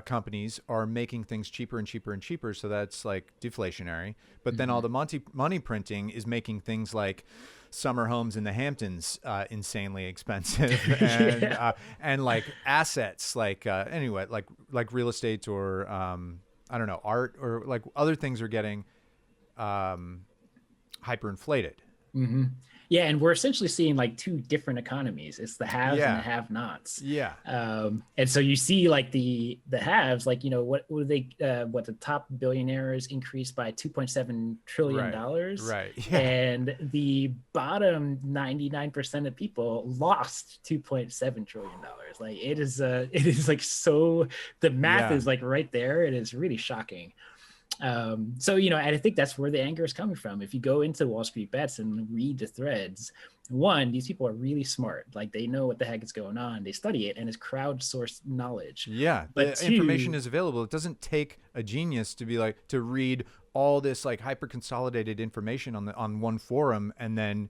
companies are making things cheaper and cheaper and cheaper, so that's like deflationary. But then all mhm. the money printing is making things like summer homes in the Hamptons insanely expensive, Yeah. and like assets like anyway like real estate or I don't know, art or like other things are getting hyperinflated. Hmm. Yeah, and we're essentially seeing like two different economies. It's the haves and the Yeah, have-nots. yeah, And so you see like the haves, like what they what the top billionaires increased by 2.7 trillion right, dollars, right, yeah, and the bottom 99% of people lost 2.7 trillion dollars. Like it is like so the math yeah. is like right there. It is really shocking. So and I think that's where the anger is coming from. If you go into Wall Street Bets and read the threads, one, these people are really smart. Like they know what the heck is going on. They study it, and it's crowdsourced knowledge. Yeah, But the information two, is available. It doesn't take a genius to be like to read all this like hyper consolidated information on one forum and then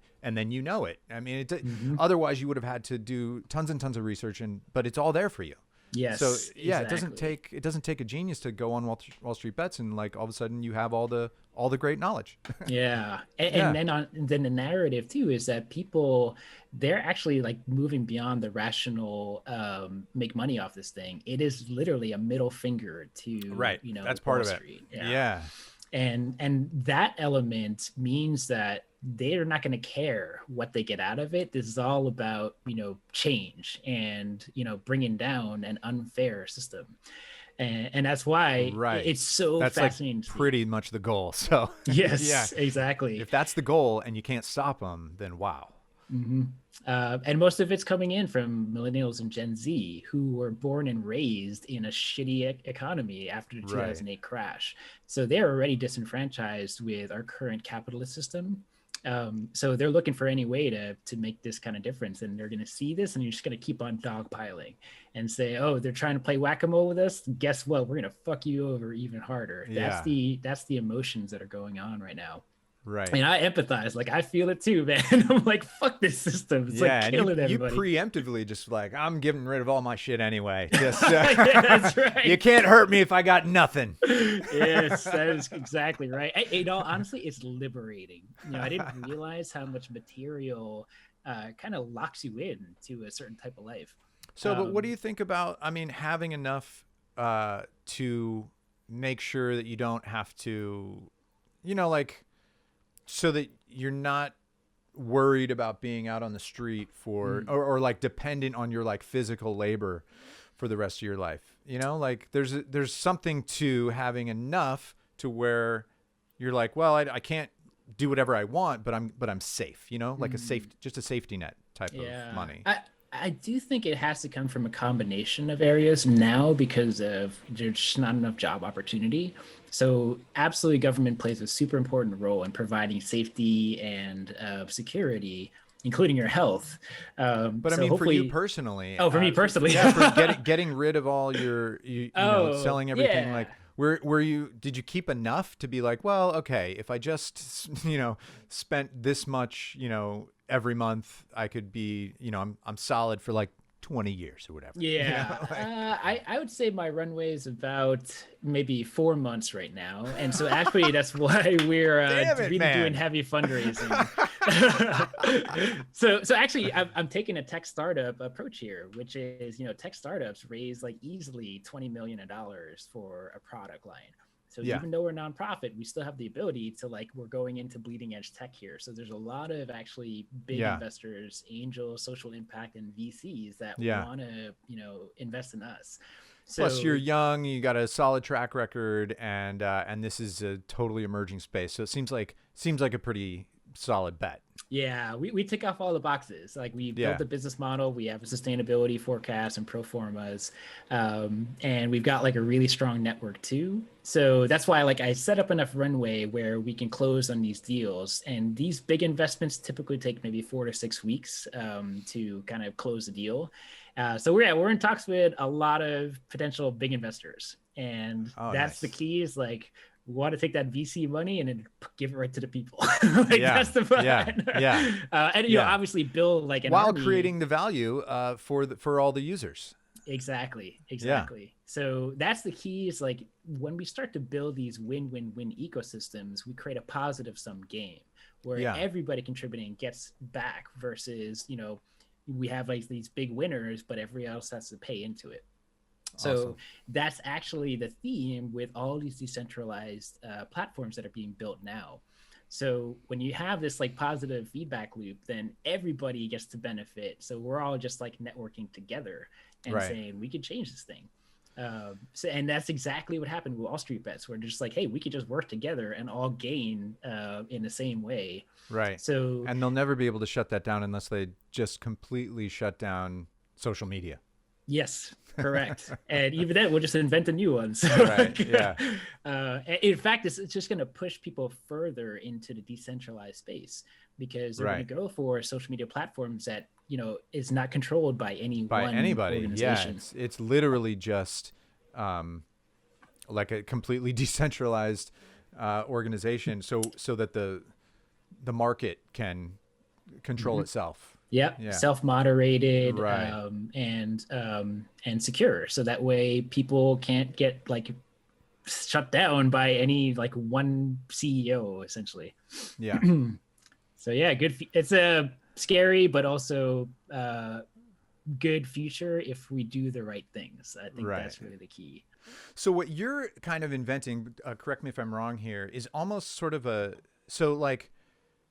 you know it. I mean, mhm, otherwise you would have had to do tons and tons of research, but it's all there for you. So yes, yeah, it doesn't exactly. take a genius to go on Wall Street Bets and like all of a sudden you have all the great knowledge. Yeah, and Yeah, then the narrative too is that people they're actually like moving beyond the rational make money off this thing. It is literally a middle finger to right. That's part Wall of it. Street. Yeah. Yeah, And that element means that they're not going to care what they get out of it. This is all about change and bringing down an unfair system, and that's why right. it's so That's like fascinating to me. pretty much the goal. So yeah, Yes, exactly. if that's the goal and you can't stop them, then wow. Hmm. And most of it's coming in from millennials and Gen Z who were born and raised in a shitty economy after the Right. 2008 crash. So they're already disenfranchised with our current capitalist system. So they're looking for any way to make this kind of difference, and they're going to see this, and you're just going to keep on dogpiling and say, "Oh, they're trying to play whack-a-mole with us. Guess what? We're going to fuck you over even harder." Yeah. That's the emotions that are going on right now. Right. And I empathize. Like I feel it too, man. I'm like, fuck this system. It's like Yeah, and killing you everybody. preemptively just like, I'm getting rid of all my shit anyway. Just Yeah, that's you right. can't hurt me if I got nothing. Yes, that is exactly right. Honestly, it's liberating. I didn't realize how much material kind of locks you in to a certain type of life. So, but what do Um, you think about? I mean, having enough to make sure that you don't have to, like, so that you're not worried about being out on the street for, or like dependent on your like physical labor for the rest of your life. You know, like there's something to having enough to where you're like, well, I can't do whatever I want, but I'm safe, you know, like just a safety net type of money. I do think it has to come from a combination of areas now because of there's just not enough job opportunity. So absolutely, government plays a super important role in providing safety and security, including your health. But I So mean, for you hopefully, personally, oh, for me personally, for getting rid of all your, you know, oh selling everything, yeah. like, did you keep enough to be like, well, okay, if I just, you know, spent this much, you know, every month, I could be, you know, I'm solid for like 20 years or whatever. You Yeah, know? I would say my runway is about maybe 4 months right now, and so actually that's why we're Damn it, really doing man. heavy fundraising. So actually, I'm taking a tech startup approach here, which is, you know, tech startups raise like easily $20 million for a product line. So Yeah. even though we're a nonprofit, we still have the ability to, like, we're going into bleeding edge tech here. So there's a lot of actually big Yeah. investors, angels, social impact, and VCs that Yeah. want to, you know, invest in us. Plus, So you're young, you got a solid track record, and this is a totally emerging space. So it seems like a pretty solid bet. yeah, we tick off all the boxes. Like, we Yeah. built a business model, we have a sustainability forecast and pro formas, and we've got like a really strong network too. So that's why, like, I set up enough runway where we can close on these deals. And these big investments typically take maybe 4 to 6 weeks to kind of close the deal. So we're in talks with a lot of potential big investors, and that's the Nice. key. Is like, we want to take that VC money and then give it right to the people. Like, that's the plan. Yeah. And you know, obviously build like an while army. creating the value for all the users. Exactly. Yeah. So that's the key, is like, when we start to build these win-win-win ecosystems, we create a positive sum game where everybody contributing gets back versus, you know, we have like these big winners, but everybody else has to pay into it. So Awesome. that's actually the theme with all these decentralized platforms that are being built now. So when you have this like positive feedback loop, then everybody gets to benefit. So we're all just like networking together and saying we could change this thing. And that's exactly what happened with Wall Street Bets. We're just like, hey, we could just work together and all gain in the same way. Right. So, and they'll never be able to shut that down unless they just completely shut down social media. Yes, correct. And even then, we'll just invent a new one. So, right. Yeah. In fact, it's just going to push people further into the decentralized space, because they're going to go for social media platforms that, you know, is not controlled by anybody. organization. Yeah, it's literally just like a completely decentralized organization, so that the market can control itself. Yep. Yeah. Self-moderated, right. And secure. So that way people can't get like shut down by any like one CEO, essentially. Yeah. So yeah, good. It's a scary, but also good future if we do the right things. I think that's really the key. So what you're kind of inventing, correct me if I'm wrong here, is almost sort of so like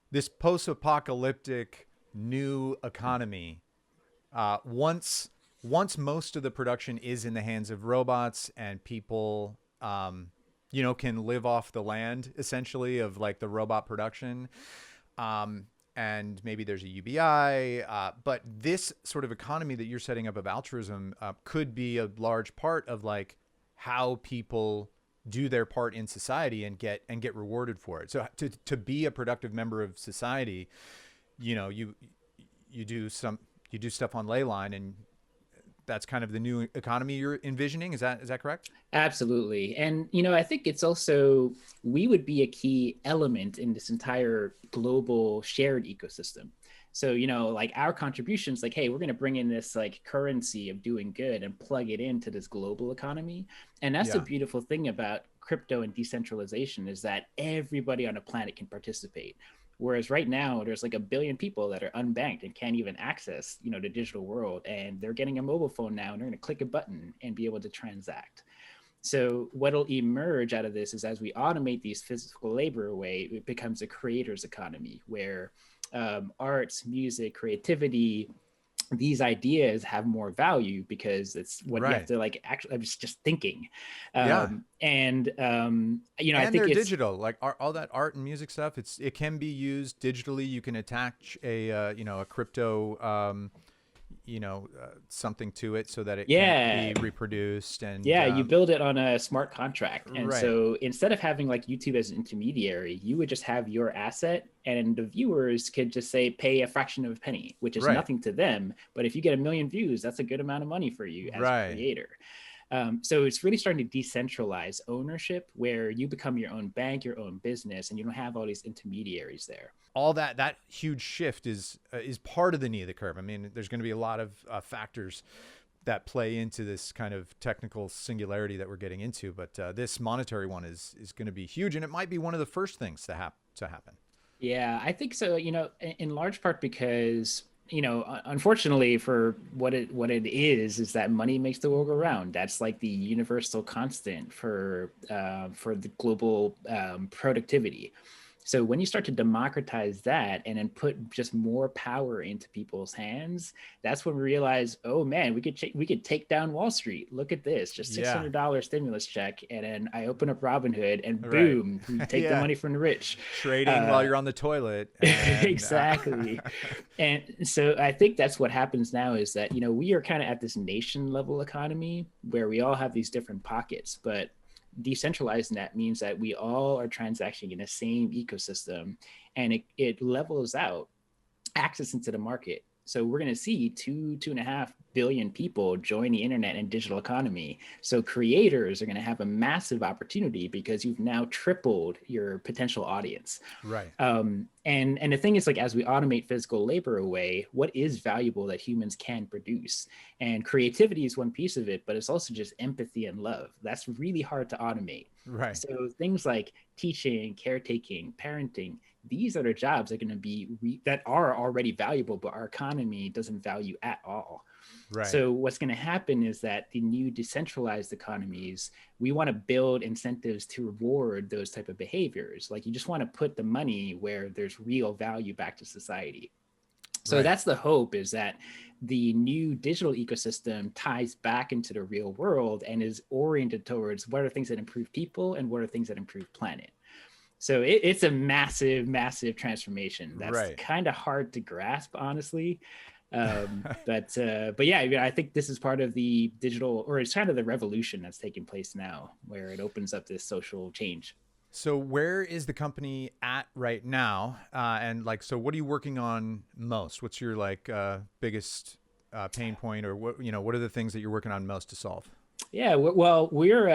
this post-apocalyptic new economy, once most of the production is in the hands of robots and people you know, can live off the land essentially of like the robot production, and maybe there's a UBI, but this sort of economy that you're setting up of altruism could be a large part of like how people do their part in society and get rewarded for it. So to be a productive member of society, you know, you do stuff on Leyline, and that's kind of the new economy you're envisioning. Is that correct? Absolutely. And, you know, I think it's also, we would be a key element in this entire global shared ecosystem. So, you know, like our contributions, like, hey, we're going to bring in this like currency of doing good and plug it into this global economy. And that's the beautiful thing about crypto and decentralization, is that everybody on the planet can participate. Whereas right now, there's like 1 billion people that are unbanked and can't even access, you know, the digital world. And they're getting a mobile phone now, and they're going to click a button and be able to transact. So what'll emerge out of this is, as we automate these physical labor away, it becomes a creator's economy where arts, music, creativity, these ideas have more value because it's what you have Right. to like actually, I'm just thinking. Yeah. I And think they're it's, digital, like all that art and music stuff. It can be used digitally. You can attach a crypto something to it so that it can yeah, be reproduced and yeah, you build it on a smart contract. And right. so instead of having like YouTube as an intermediary, you would just have your asset and the viewers could just say pay a fraction of a penny, which is Right. nothing to them. But if you get 1 million views, that's a good amount of money for you as a Right. creator. So it's really starting to decentralize ownership where you become your own bank, your own business, and you don't have all these intermediaries there. All that huge shift is part of the knee of the curve. I mean, there's going to be a lot of factors that play into this kind of technical singularity that we're getting into, but this monetary one is going to be huge, and it might be one of the first things to happen. Yeah, I think so. In large part because unfortunately, for what it is that money makes the world go round. That's like the universal constant for the global productivity. So when you start to democratize that and then put just more power into people's hands, that's when we realize, oh man, we could take down Wall Street. Look at this, just Yeah. $600 stimulus check, and then I open up Robinhood, and Right. boom, we take the Yeah. money from the rich. Trading while Uh, you're on the toilet and exactly. And so I think that's what happens now is that, we are kind of at this nation level economy where we all have these different pockets, but decentralizing that means that we all are transacting in the same ecosystem, and it levels out access into the market. So we're going to see 2.5 billion people join the internet and digital economy. So creators are going to have a massive opportunity because you've now tripled your potential audience. right. And the thing is, like, as we automate physical labor away, what is valuable that humans can produce? And creativity is one piece of it, but it's also just empathy and love. That's really hard to automate. Right. So things like teaching, caretaking, parenting, these are the jobs that are going to be that are already valuable, but our economy doesn't value at all. Right. So what's going to happen is that the new decentralized economies, we want to build incentives to reward those type of behaviors. Like, you just want to put the money where there's real value back to society. So Right. that's the hope, is that the new digital ecosystem ties back into the real world and is oriented towards what are things that improve people and what are things that improve planet. So it's a massive, massive transformation. That's Right. kind of hard to grasp, honestly. But yeah, I think this is part of the digital, or it's kind of the revolution that's taking place now, where it opens up this social change. So where is the company at right now? And like, so what are you working on most? What's your like biggest pain point, or what are the things that you're working on most to solve? Yeah, well, we're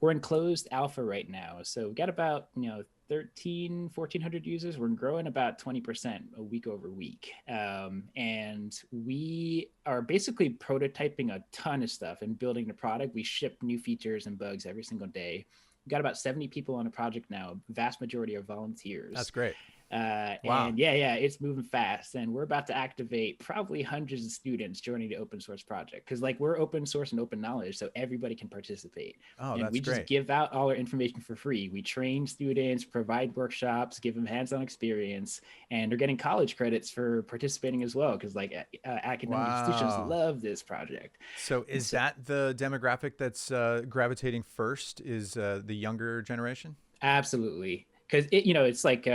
in closed alpha right now, so we got about 1,400 users. We're growing about 20% a week over week, and we are basically prototyping a ton of stuff and building the product. We ship new features and bugs every single day. We've got about 70 people on the project now. Vast majority are volunteers. That's great. Wow. And yeah, it's moving fast, and we're about to activate probably hundreds of students joining the open source project, because like, we're open source and open knowledge, so everybody can participate. Oh, And that's we just great. give out all our information for free. We train students, provide workshops, give them hands-on experience, and they're getting college credits for participating as well, because like academic institutions Wow. love this project. So is So, that the demographic that's gravitating first? Is the younger generation? absolutely, because it's like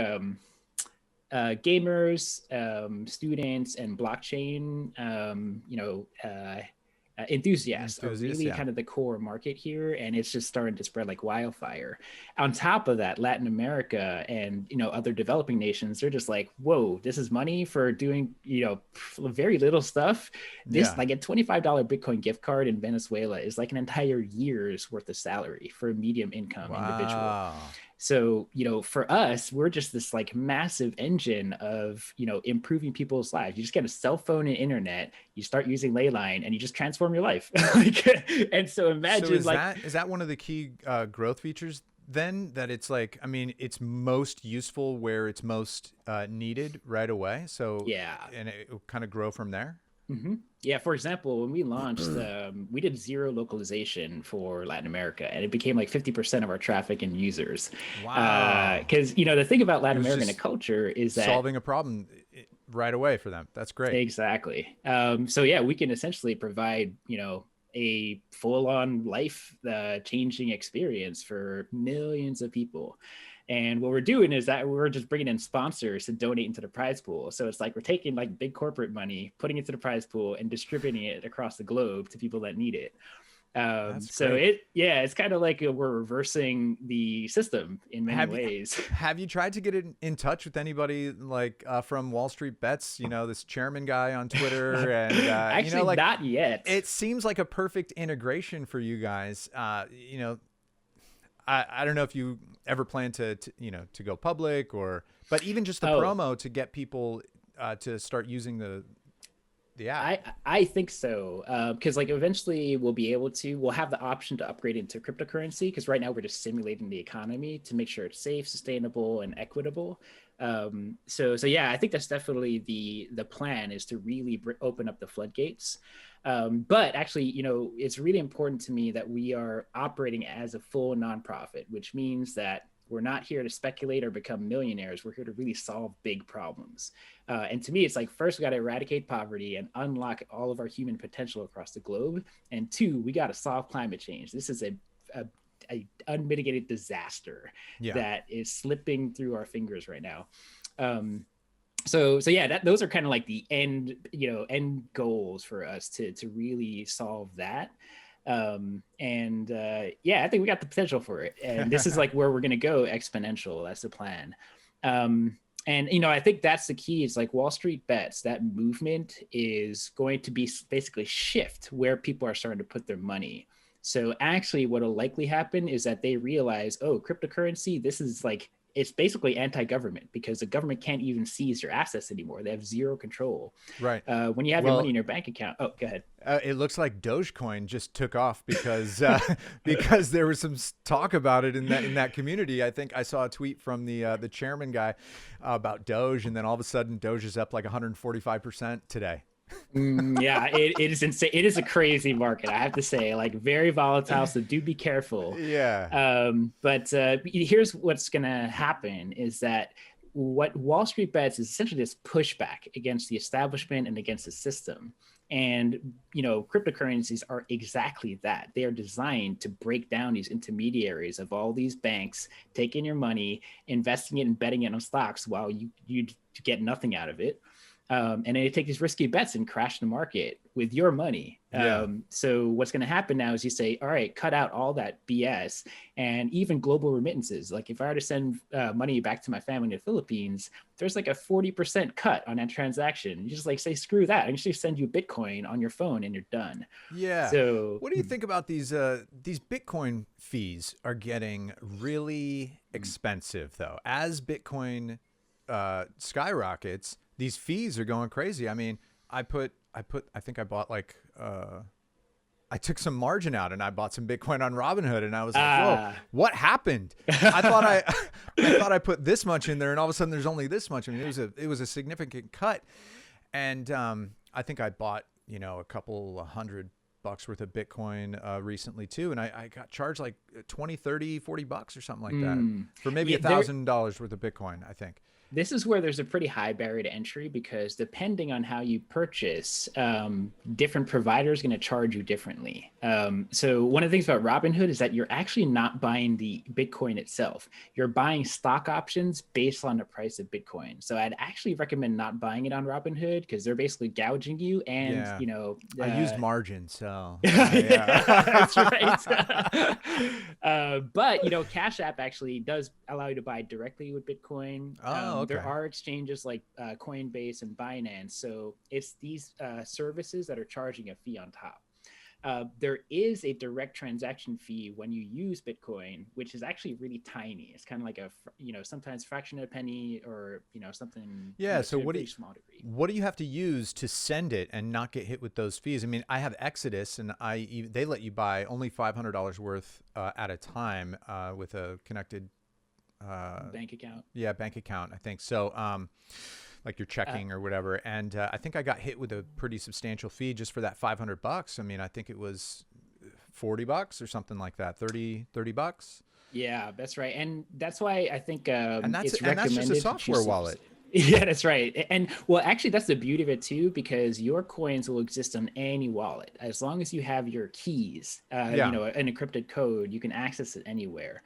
gamers, students, and blockchain, enthusiasts are Enthusiasts, really yeah. kind of the core market here, and it's just starting to spread like wildfire. On top of that, Latin America and other developing nations, they're just like, whoa, this is money for doing very little stuff. This, Yeah. like, a $25 Bitcoin gift card in Venezuela is like an entire year's worth of salary for a medium income individual. Wow. So, for us, we're just this like massive engine of, improving people's lives. You just get a cell phone and internet, you start using Leyline, and you just transform your life. And so So imagine, like, is that one of the key growth features then, that it's like, I mean, it's most useful where it's most needed right away. So, yeah. and it will kind of grow from there. Yeah, for example, when we launched, we did zero localization for Latin America, and it became like 50% of our traffic and users. Wow. Because the thing about It Latin was American just culture is that, solving a problem right away for them. That's great. Exactly. So yeah, we can essentially provide, a full-on life changing experience for millions of people. And what we're doing is that we're just bringing in sponsors to donate into the prize pool. So it's like we're taking like big corporate money, putting it to the prize pool, and distributing it across the globe to people that need it. So it's kind of like we're reversing the system in many ways. Have you tried to get in touch with anybody like from Wall Street Bets, this chairman guy on Twitter? And actually, not yet. It seems like a perfect integration for you guys. I don't know if you ever plan to go public, but even just the promo to get people to start using the app. I think so, because like eventually we'll have the option to upgrade into cryptocurrency, because right now we're just simulating the economy to make sure it's safe, sustainable, and equitable. So yeah, I think that's definitely the plan, is to really open up the floodgates. But actually, it's really important to me that we are operating as a full nonprofit, which means that we're not here to speculate or become millionaires. We're here to really solve big problems. And to me, it's like, first, we got to eradicate poverty and unlock all of our human potential across the globe. And two, we got to solve climate change. This is a unmitigated disaster that is slipping through our fingers right now. So yeah, those are kind of like the end goals for us to really solve that. I think we got the potential for it, and this is like where we're going to go exponential. That's the plan. I think that's the key. Is like Wall Street Bets, that movement is going to be basically shift where people are starting to put their money. So actually what will likely happen is that they realize, cryptocurrency, this is like, it's basically anti-government, because the government can't even seize your assets anymore. They have zero control. Right. When you have your money in your bank account. Oh, go ahead. It looks like Dogecoin just took off because because there was some talk about it in that community. I think I saw a tweet from the chairman guy about Doge, and then all of a sudden Doge is up like 145% today. Yeah, it is insane. It is a crazy market, I have to say, like very volatile. So do be careful. Yeah. But here's what's going to happen is that what Wall Street Bets is essentially this pushback against the establishment and against the system. And, cryptocurrencies are exactly that. They are designed to break down these intermediaries of all these banks, taking your money, investing it and betting it on stocks while you get nothing out of it. And then they take these risky bets and crash the market with your money. So what's going to happen now is you say, all right, cut out all that BS, and even global remittances. Like if I were to send money back to my family in the Philippines, there's like a 40% cut on that transaction. You just like say, screw that. I can just send you Bitcoin on your phone and you're done. Yeah. So what do you think about these Bitcoin fees are getting really expensive though? As Bitcoin skyrockets, these fees are going crazy. I mean, I think I bought like, I took some margin out and I bought some Bitcoin on Robinhood, and I was like, whoa, what happened? I thought I put this much in there, and all of a sudden there's only this much. I mean, it was a significant cut. And, I think I bought, a couple $100 worth of Bitcoin, recently too. And I got charged like 20, 30, $40 or something like that for maybe $1,000 worth of Bitcoin, I think. This is where there's a pretty high barrier to entry, because depending on how you purchase, different providers are going to charge you differently. So one of the things about Robinhood is that you're actually not buying the Bitcoin itself. You're buying stock options based on the price of Bitcoin. So I'd actually recommend not buying it on Robinhood, because they're basically gouging you. And, I used margin, so. That's right. But, Cash App actually does allow you to buy directly with Bitcoin. Okay. There are exchanges like Coinbase and Binance. So it's these services that are charging a fee on top. There is a direct transaction fee when you use Bitcoin, which is actually really tiny. It's kind of like sometimes fraction of a penny, or, something. Yeah. So what do you have to use to send it and not get hit with those fees? I mean, I have Exodus, and they let you buy only $500 worth at a time with a connected bank account. Yeah, bank account, I think. So like your checking or whatever. And I think I got hit with a pretty substantial fee just for that $500. I mean, I think it was $40 or something like that, $30. Yeah, that's right. And that's why I think and that's it's recommended just a software wallet. Yeah, that's right. And well, actually, that's the beauty of it too, because your coins will exist on any wallet as long as you have your keys. Yeah. An encrypted code, you can access it anywhere.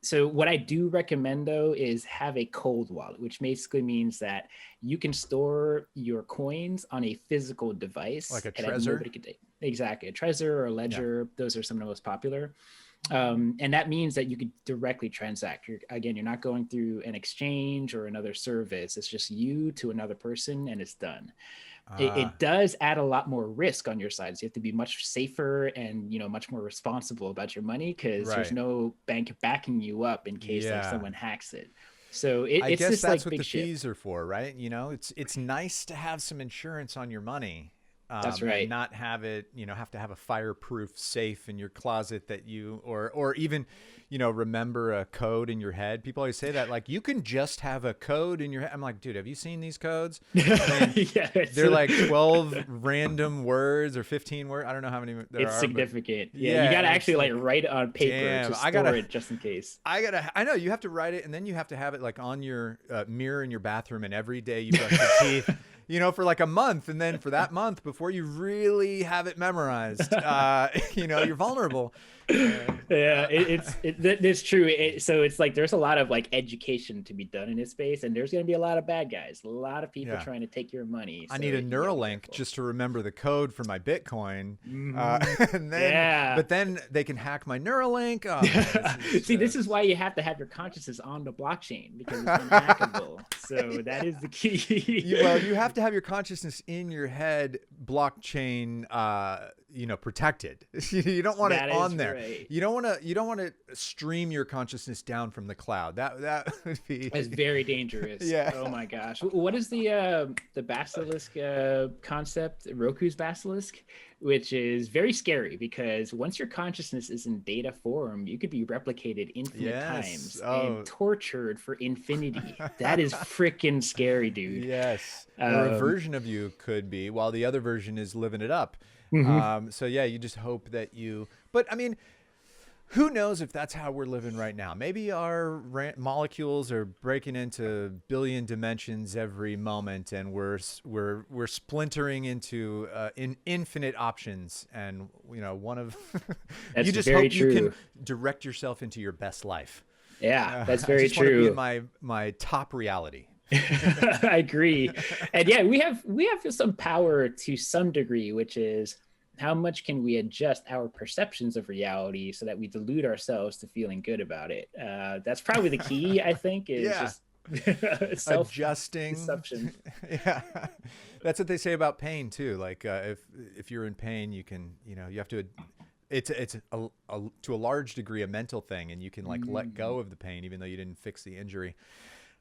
So what I do recommend though is have a cold wallet, which basically means that you can store your coins on a physical device Like a and that Trezor? nobody can take. Exactly, a Trezor or a Yeah. Ledger. Those are some of the most popular. And that means that you could directly transact. You're not going through an exchange or another service. It's just you to another person, and it's done. It does add a lot more risk on your side. So you have to be much safer and much more responsible about your money because there's Right. no bank backing you up in case like Yeah. someone hacks it. So I it's guess this that's like what big the ship. fees are for, right? It's nice to have some insurance on your money, That's and right. not have it, have to have a fireproof safe in your closet that or even, remember a code in your head. People always say that, like, you can just have a code in your head. I'm like, dude, have you seen these codes? I mean, Yeah, they're like 12 random words or 15 words. I don't know how many there it's are, but significant. Yeah, you yeah, got to and it's actually like like, write it on paper damn, to store it just in case. I know you have to write it, and then you have to have it like on your mirror in your bathroom, and every day you brush your teeth, for like a month. And then for that month, before you really have it memorized, you're vulnerable. Yeah, it's true. So it's like there's a lot of like education to be done in this space, and there's going to be a lot of bad guys, a lot of people Yeah. trying to take your money. I So need a you gotta be Neuralink careful. just to remember the code for my Bitcoin, and Yeah. but then they can hack my Neuralink. Oh man, This is why you have to have your consciousness on the blockchain because it's unhackable. So that is the key. you have to have your consciousness in your head, blockchain, protected. You don't want That it on is there. right. You don't want to stream your consciousness down from the cloud. That would be. It's very dangerous. Yeah. Oh my gosh. What is the Basilisk concept? Roku's Basilisk, which is very scary because once your consciousness is in data form, you could be replicated infinite times and tortured for infinity. That is freaking scary, dude. Yes. Or a version of you could be, while the other version is living it up. So yeah, you just hope that but I mean, who knows if that's how we're living right now? Maybe our molecules are breaking into billion dimensions every moment, and we're splintering into infinite options. And one of That's you just very hope true. you can direct yourself into your best life. Yeah, that's I very just want to be true. in my top reality. I agree. And yeah, we have some power to some degree, which is how much can we adjust our perceptions of reality so that we delude ourselves to feeling good about it. That's probably the key, I think, is Yeah. just self Adjusting. deception. Yeah. That's what they say about pain too. Like if you're in pain, you can, you have to, it's to a large degree a mental thing, and you can like let go of the pain even though you didn't fix the injury.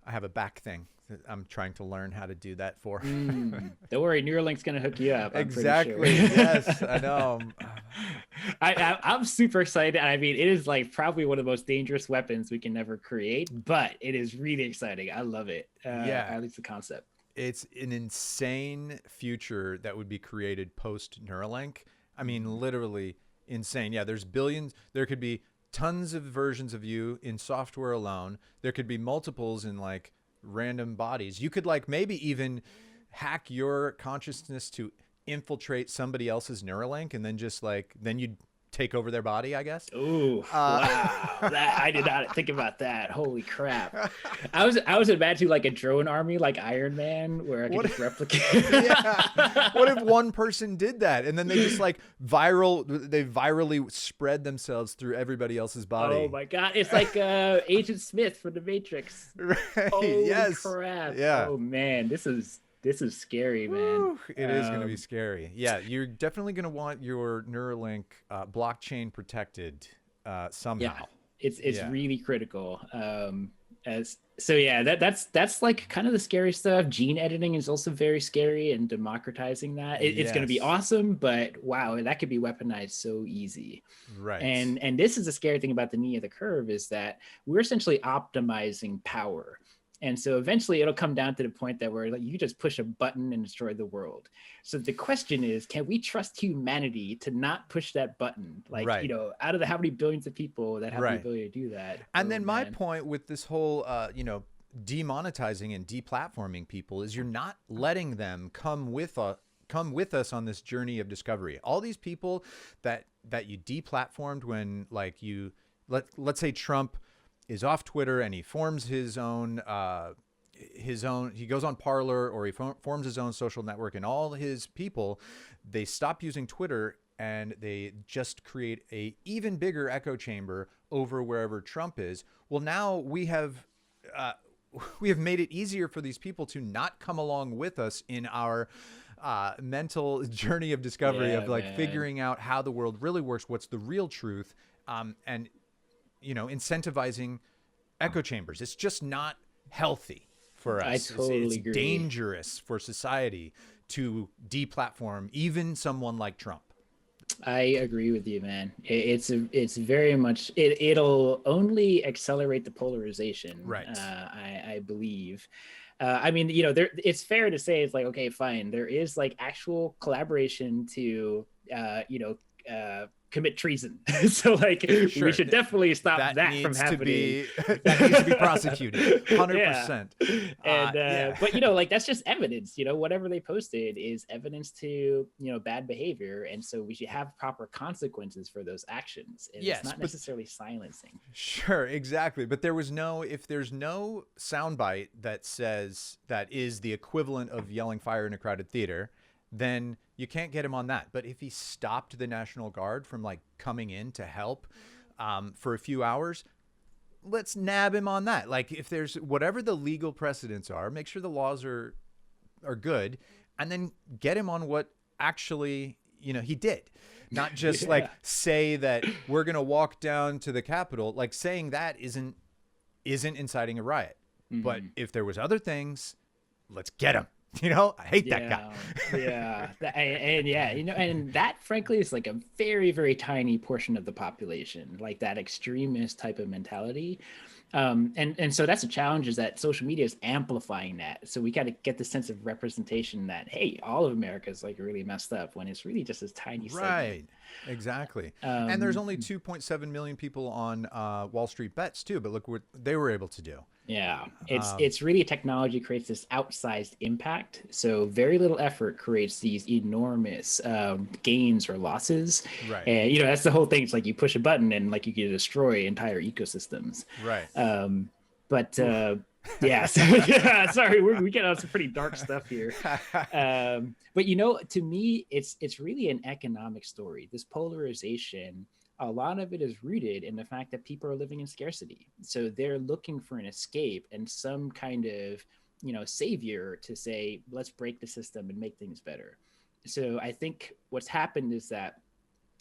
I have a back thing that I'm trying to learn how to do that for. Don't worry, Neuralink's gonna hook you up. I'm Exactly. Pretty sure. Yes, I know. I'm super excited. I mean, it is like probably one of the most dangerous weapons we can ever create, but it is really exciting. I love it. Yeah. At least the concept. It's an insane future that would be created post Neuralink. I mean, literally insane. Yeah, there's billions. There could be tons of versions of you in software alone. There could be multiples in like random bodies. You could like maybe even hack your consciousness to infiltrate somebody else's Neuralink, and then just like then you'd take over their body, I guess. Oh, wow. I did not think about that. Holy crap. I was imagining like a drone army like Iron Man where I could just replicate. Yeah. What if one person did that and then they just like virally spread themselves through everybody else's body? Oh my God. It's like Agent Smith from The Matrix. Right. Holy Yes. crap. Yeah. Oh man, this is scary, man. Woo, it is going to be scary. Yeah, you're definitely going to want your Neuralink blockchain protected somehow. Yeah, it's really critical. That's like kind of the scary stuff. Gene editing is also very scary, and democratizing that it's going to be awesome. But wow, that could be weaponized so easy. Right. And this is the scary thing about the knee of the curve is that we're essentially optimizing power. And so eventually it'll come down to the point that where like you just push a button and destroy the world. So the question is, can we trust humanity to not push that button? Like, out of how many billions of people that have the ability to do that. And then my point with this whole, demonetizing and deplatforming people is you're not letting them come with us on this journey of discovery. All these people that you deplatformed when, like, let's say Trump is off Twitter and he forms his own he goes on Parler, or he forms his own social network, and all his people, they stop using Twitter and they just create a even bigger echo chamber over wherever Trump is. Well, now we have made it easier for these people to not come along with us in our mental journey of discovery, of like figuring out how the world really works, what's the real truth, and incentivizing echo chambers. It's just not healthy for us. I totally it's agree. Dangerous for society to deplatform even someone like Trump. I agree with you, man. It's very much, it'll only accelerate the polarization. Right. I believe. I mean, it's fair to say, it's like, okay, fine. There is like actual collaboration to, commit treason. So like, Sure. we should definitely stop that from happening. That needs to be prosecuted 100%. And but like, that's just evidence. Whatever they posted is evidence to bad behavior, and so we should have proper consequences for those actions. And yes, it's not necessarily silencing. Sure, exactly. But if there's no soundbite that says that is the equivalent of yelling fire in a crowded theater, then you can't get him on that. But if he stopped the National Guard from like coming in to help for a few hours, let's nab him on that. Like, if there's whatever the legal precedents are, make sure the laws are good, and then get him on what actually he did. Not just like say that we're gonna walk down to the Capitol. Like, saying that isn't inciting a riot. Mm-hmm. But if there was other things, let's get him. I hate that guy. And that frankly is like a very, very tiny portion of the population, like that extremist type of mentality. And so that's a challenge, is that social media is amplifying that. So we got to get the sense of representation that, hey, all of America is like really messed up, when it's really just this tiny segment. Right. Exactly. And there's only 2.7 million people on Wall Street Bets too, but look what they were able to do. Yeah, it's really, technology creates this outsized impact. So very little effort creates these enormous gains or losses. Right. And that's the whole thing. It's like you push a button and like you can destroy entire ecosystems. Right. Sorry, we get on some pretty dark stuff here. But to me, it's really an economic story. This polarization, a lot of it is rooted in the fact that people are living in scarcity. So they're looking for an escape and some kind of, savior to say, let's break the system and make things better. So I think what's happened is that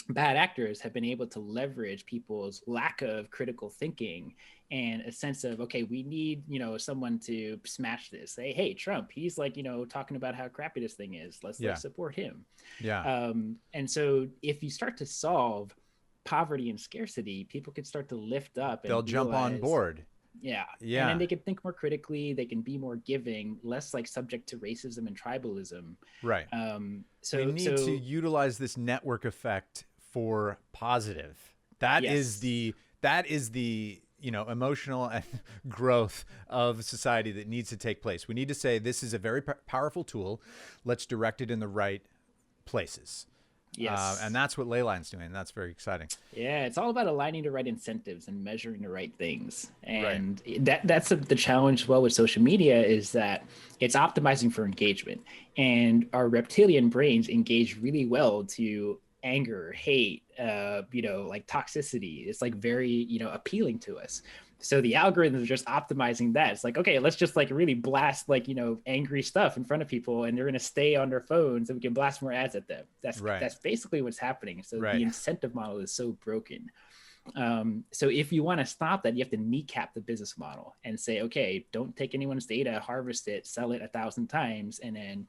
bad actors have been able to leverage people's lack of critical thinking and a sense of, okay, we need, someone to smash this. Say, hey, Trump, he's like, talking about how crappy this thing is. Let's support him. Yeah. And so if you start to solve poverty and scarcity, people can start to lift up and they'll jump on board. Yeah. And then they can think more critically, they can be more giving, less like subject to racism and tribalism. Right. So we need to utilize this network effect for positive. That is the emotional and growth of society that needs to take place. We need to say, this is a very powerful tool. Let's direct it in the right places. Yes. And that's what Leyline's doing. That's very exciting. Yeah, it's all about aligning the right incentives and measuring the right things. And that's the challenge as well with social media, is that it's optimizing for engagement. And our reptilian brains engage really well to anger, hate, like toxicity. It's like very, appealing to us. So the algorithms are just optimizing that. It's like, okay, let's just like really blast like, angry stuff in front of people, and they're going to stay on their phones and we can blast more ads at them. That's basically what's happening. So the incentive model is so broken. So if you want to stop that, you have to kneecap the business model and say, okay, don't take anyone's data, harvest it, sell it 1,000 times, and then,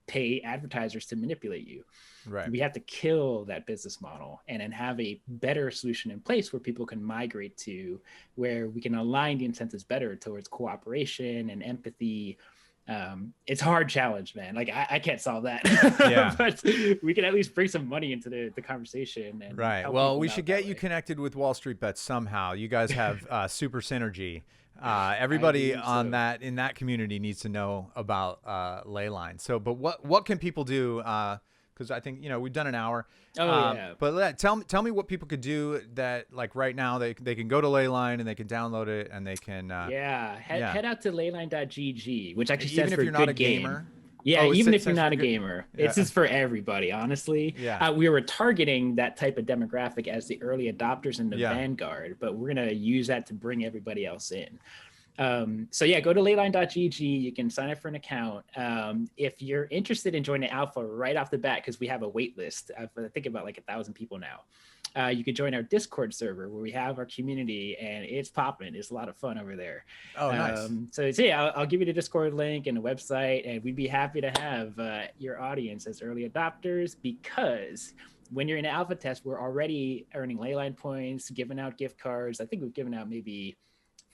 pay advertisers to manipulate you. Right. We have to kill that business model and then have a better solution in place where people can migrate to, where we can align the incentives better towards cooperation and empathy. It's a hard challenge, man. Like I can't solve that, but we can at least bring some money into the conversation. And well, we should get you connected with Wall Street Bets somehow. You guys have super synergy. Everybody on so. that in that community needs to know about Leyline. So, but what can people do? Because I think we've done an hour. Oh yeah. But tell me what people could do that, like right now they can go to Leyline and they can download it and they can Head out to leyline.gg, which actually even stands if for you're not good a gamer. game. Yeah, Oh, even if you're stands not for a good. gamer, Yeah. it's just for everybody, honestly. Yeah. We were targeting that type of demographic as the early adopters and the Yeah. vanguard, but we're going to use that to bring everybody else in. So yeah, go to leyline.gg. You can sign up for an account. If you're interested in joining Alpha right off the bat, because we have a wait list, I think about like 1,000 people now. You could join our Discord server where we have our community and it's popping. It's a lot of fun over there. Oh, nice. So yeah, I'll give you the Discord link and the website, and we'd be happy to have your audience as early adopters, because when you're in an alpha test, we're already earning Leyline points, giving out gift cards. I think we've given out maybe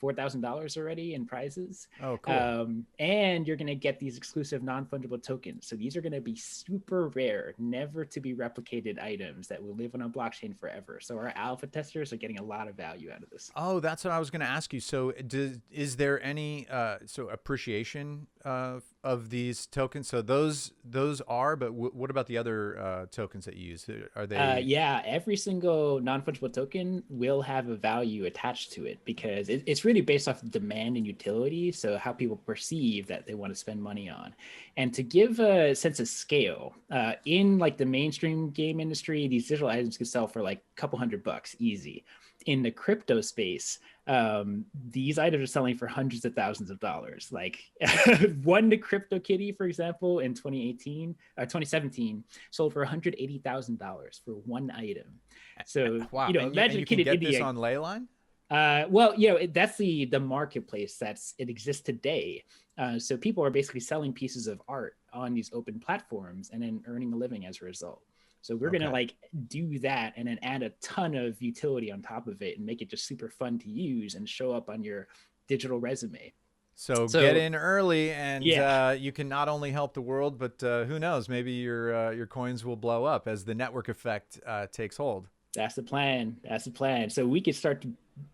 $4,000 already in prizes. Oh, cool. And you're going to get these exclusive non-fungible tokens. So these are going to be super rare, never to be replicated items that will live on a blockchain forever. So our alpha testers are getting a lot of value out of this. Oh, that's what I was going to ask you. So is there any appreciation of these tokens? So those are, but what about the other tokens that you use? Are they? Yeah, every single non-fungible token will have a value attached to it, because it's really based off demand and utility. So how people perceive that they want to spend money on. And to give a sense of scale, in like the mainstream game industry, these digital items can sell for like a couple $100 easy. In the crypto space, these items are selling for hundreds of thousands of dollars. Like one Crypto Kitty, for example, in 2017 sold for $180,000 for one item. So wow. Imagine you can get this on Leyline. Well, that's the marketplace it exists today. So people are basically selling pieces of art on these open platforms and then earning a living as a result. So we're going to like do that and then add a ton of utility on top of it and make it just super fun to use and show up on your digital resume. So get in early, and you can not only help the world, but who knows, maybe your coins will blow up as the network effect takes hold. That's the plan. So we could start to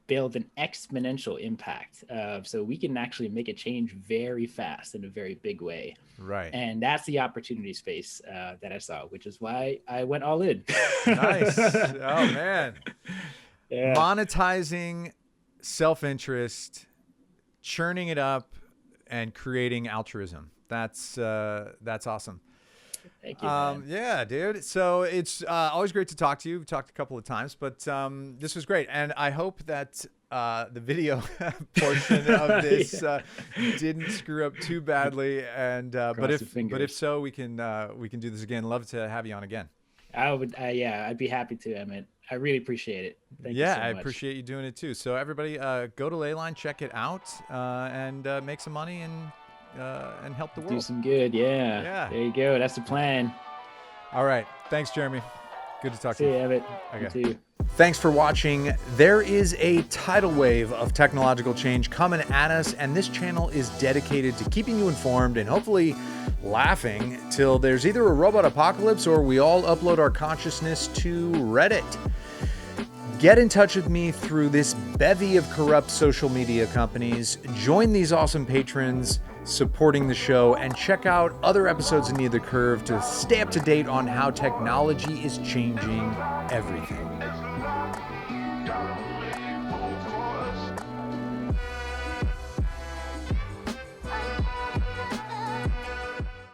build an exponential impact. So we can actually make a change very fast in a very big way. Right. And that's the opportunity space that I saw, which is why I went all in. Nice. Oh, man. Yeah. Monetizing self-interest, churning it up, and creating altruism. That's awesome. Thank you, man. Yeah, dude. So it's always great to talk to you. We've talked a couple of times, but this was great. And I hope that the video portion of this didn't screw up too badly. And but if so, we can do this again. Love to have you on again. I'd be happy to, Emmett. I really appreciate it. Thank you so much. I appreciate you doing it too. So everybody, go to Leyline, check it out, and make some money and help the world. Do some good, yeah. There you go. That's the plan. All right. Thanks, Jeremy. Good to talk to you. See you, Emmett. Okay. You too. Thanks for watching. There is a tidal wave of technological change coming at us, and this channel is dedicated to keeping you informed and hopefully laughing till there's either a robot apocalypse or we all upload our consciousness to Reddit. Get in touch with me through this bevy of corrupt social media companies. Join these awesome patrons supporting the show, and check out other episodes of Near the Curve to stay up to date on how technology is changing everything.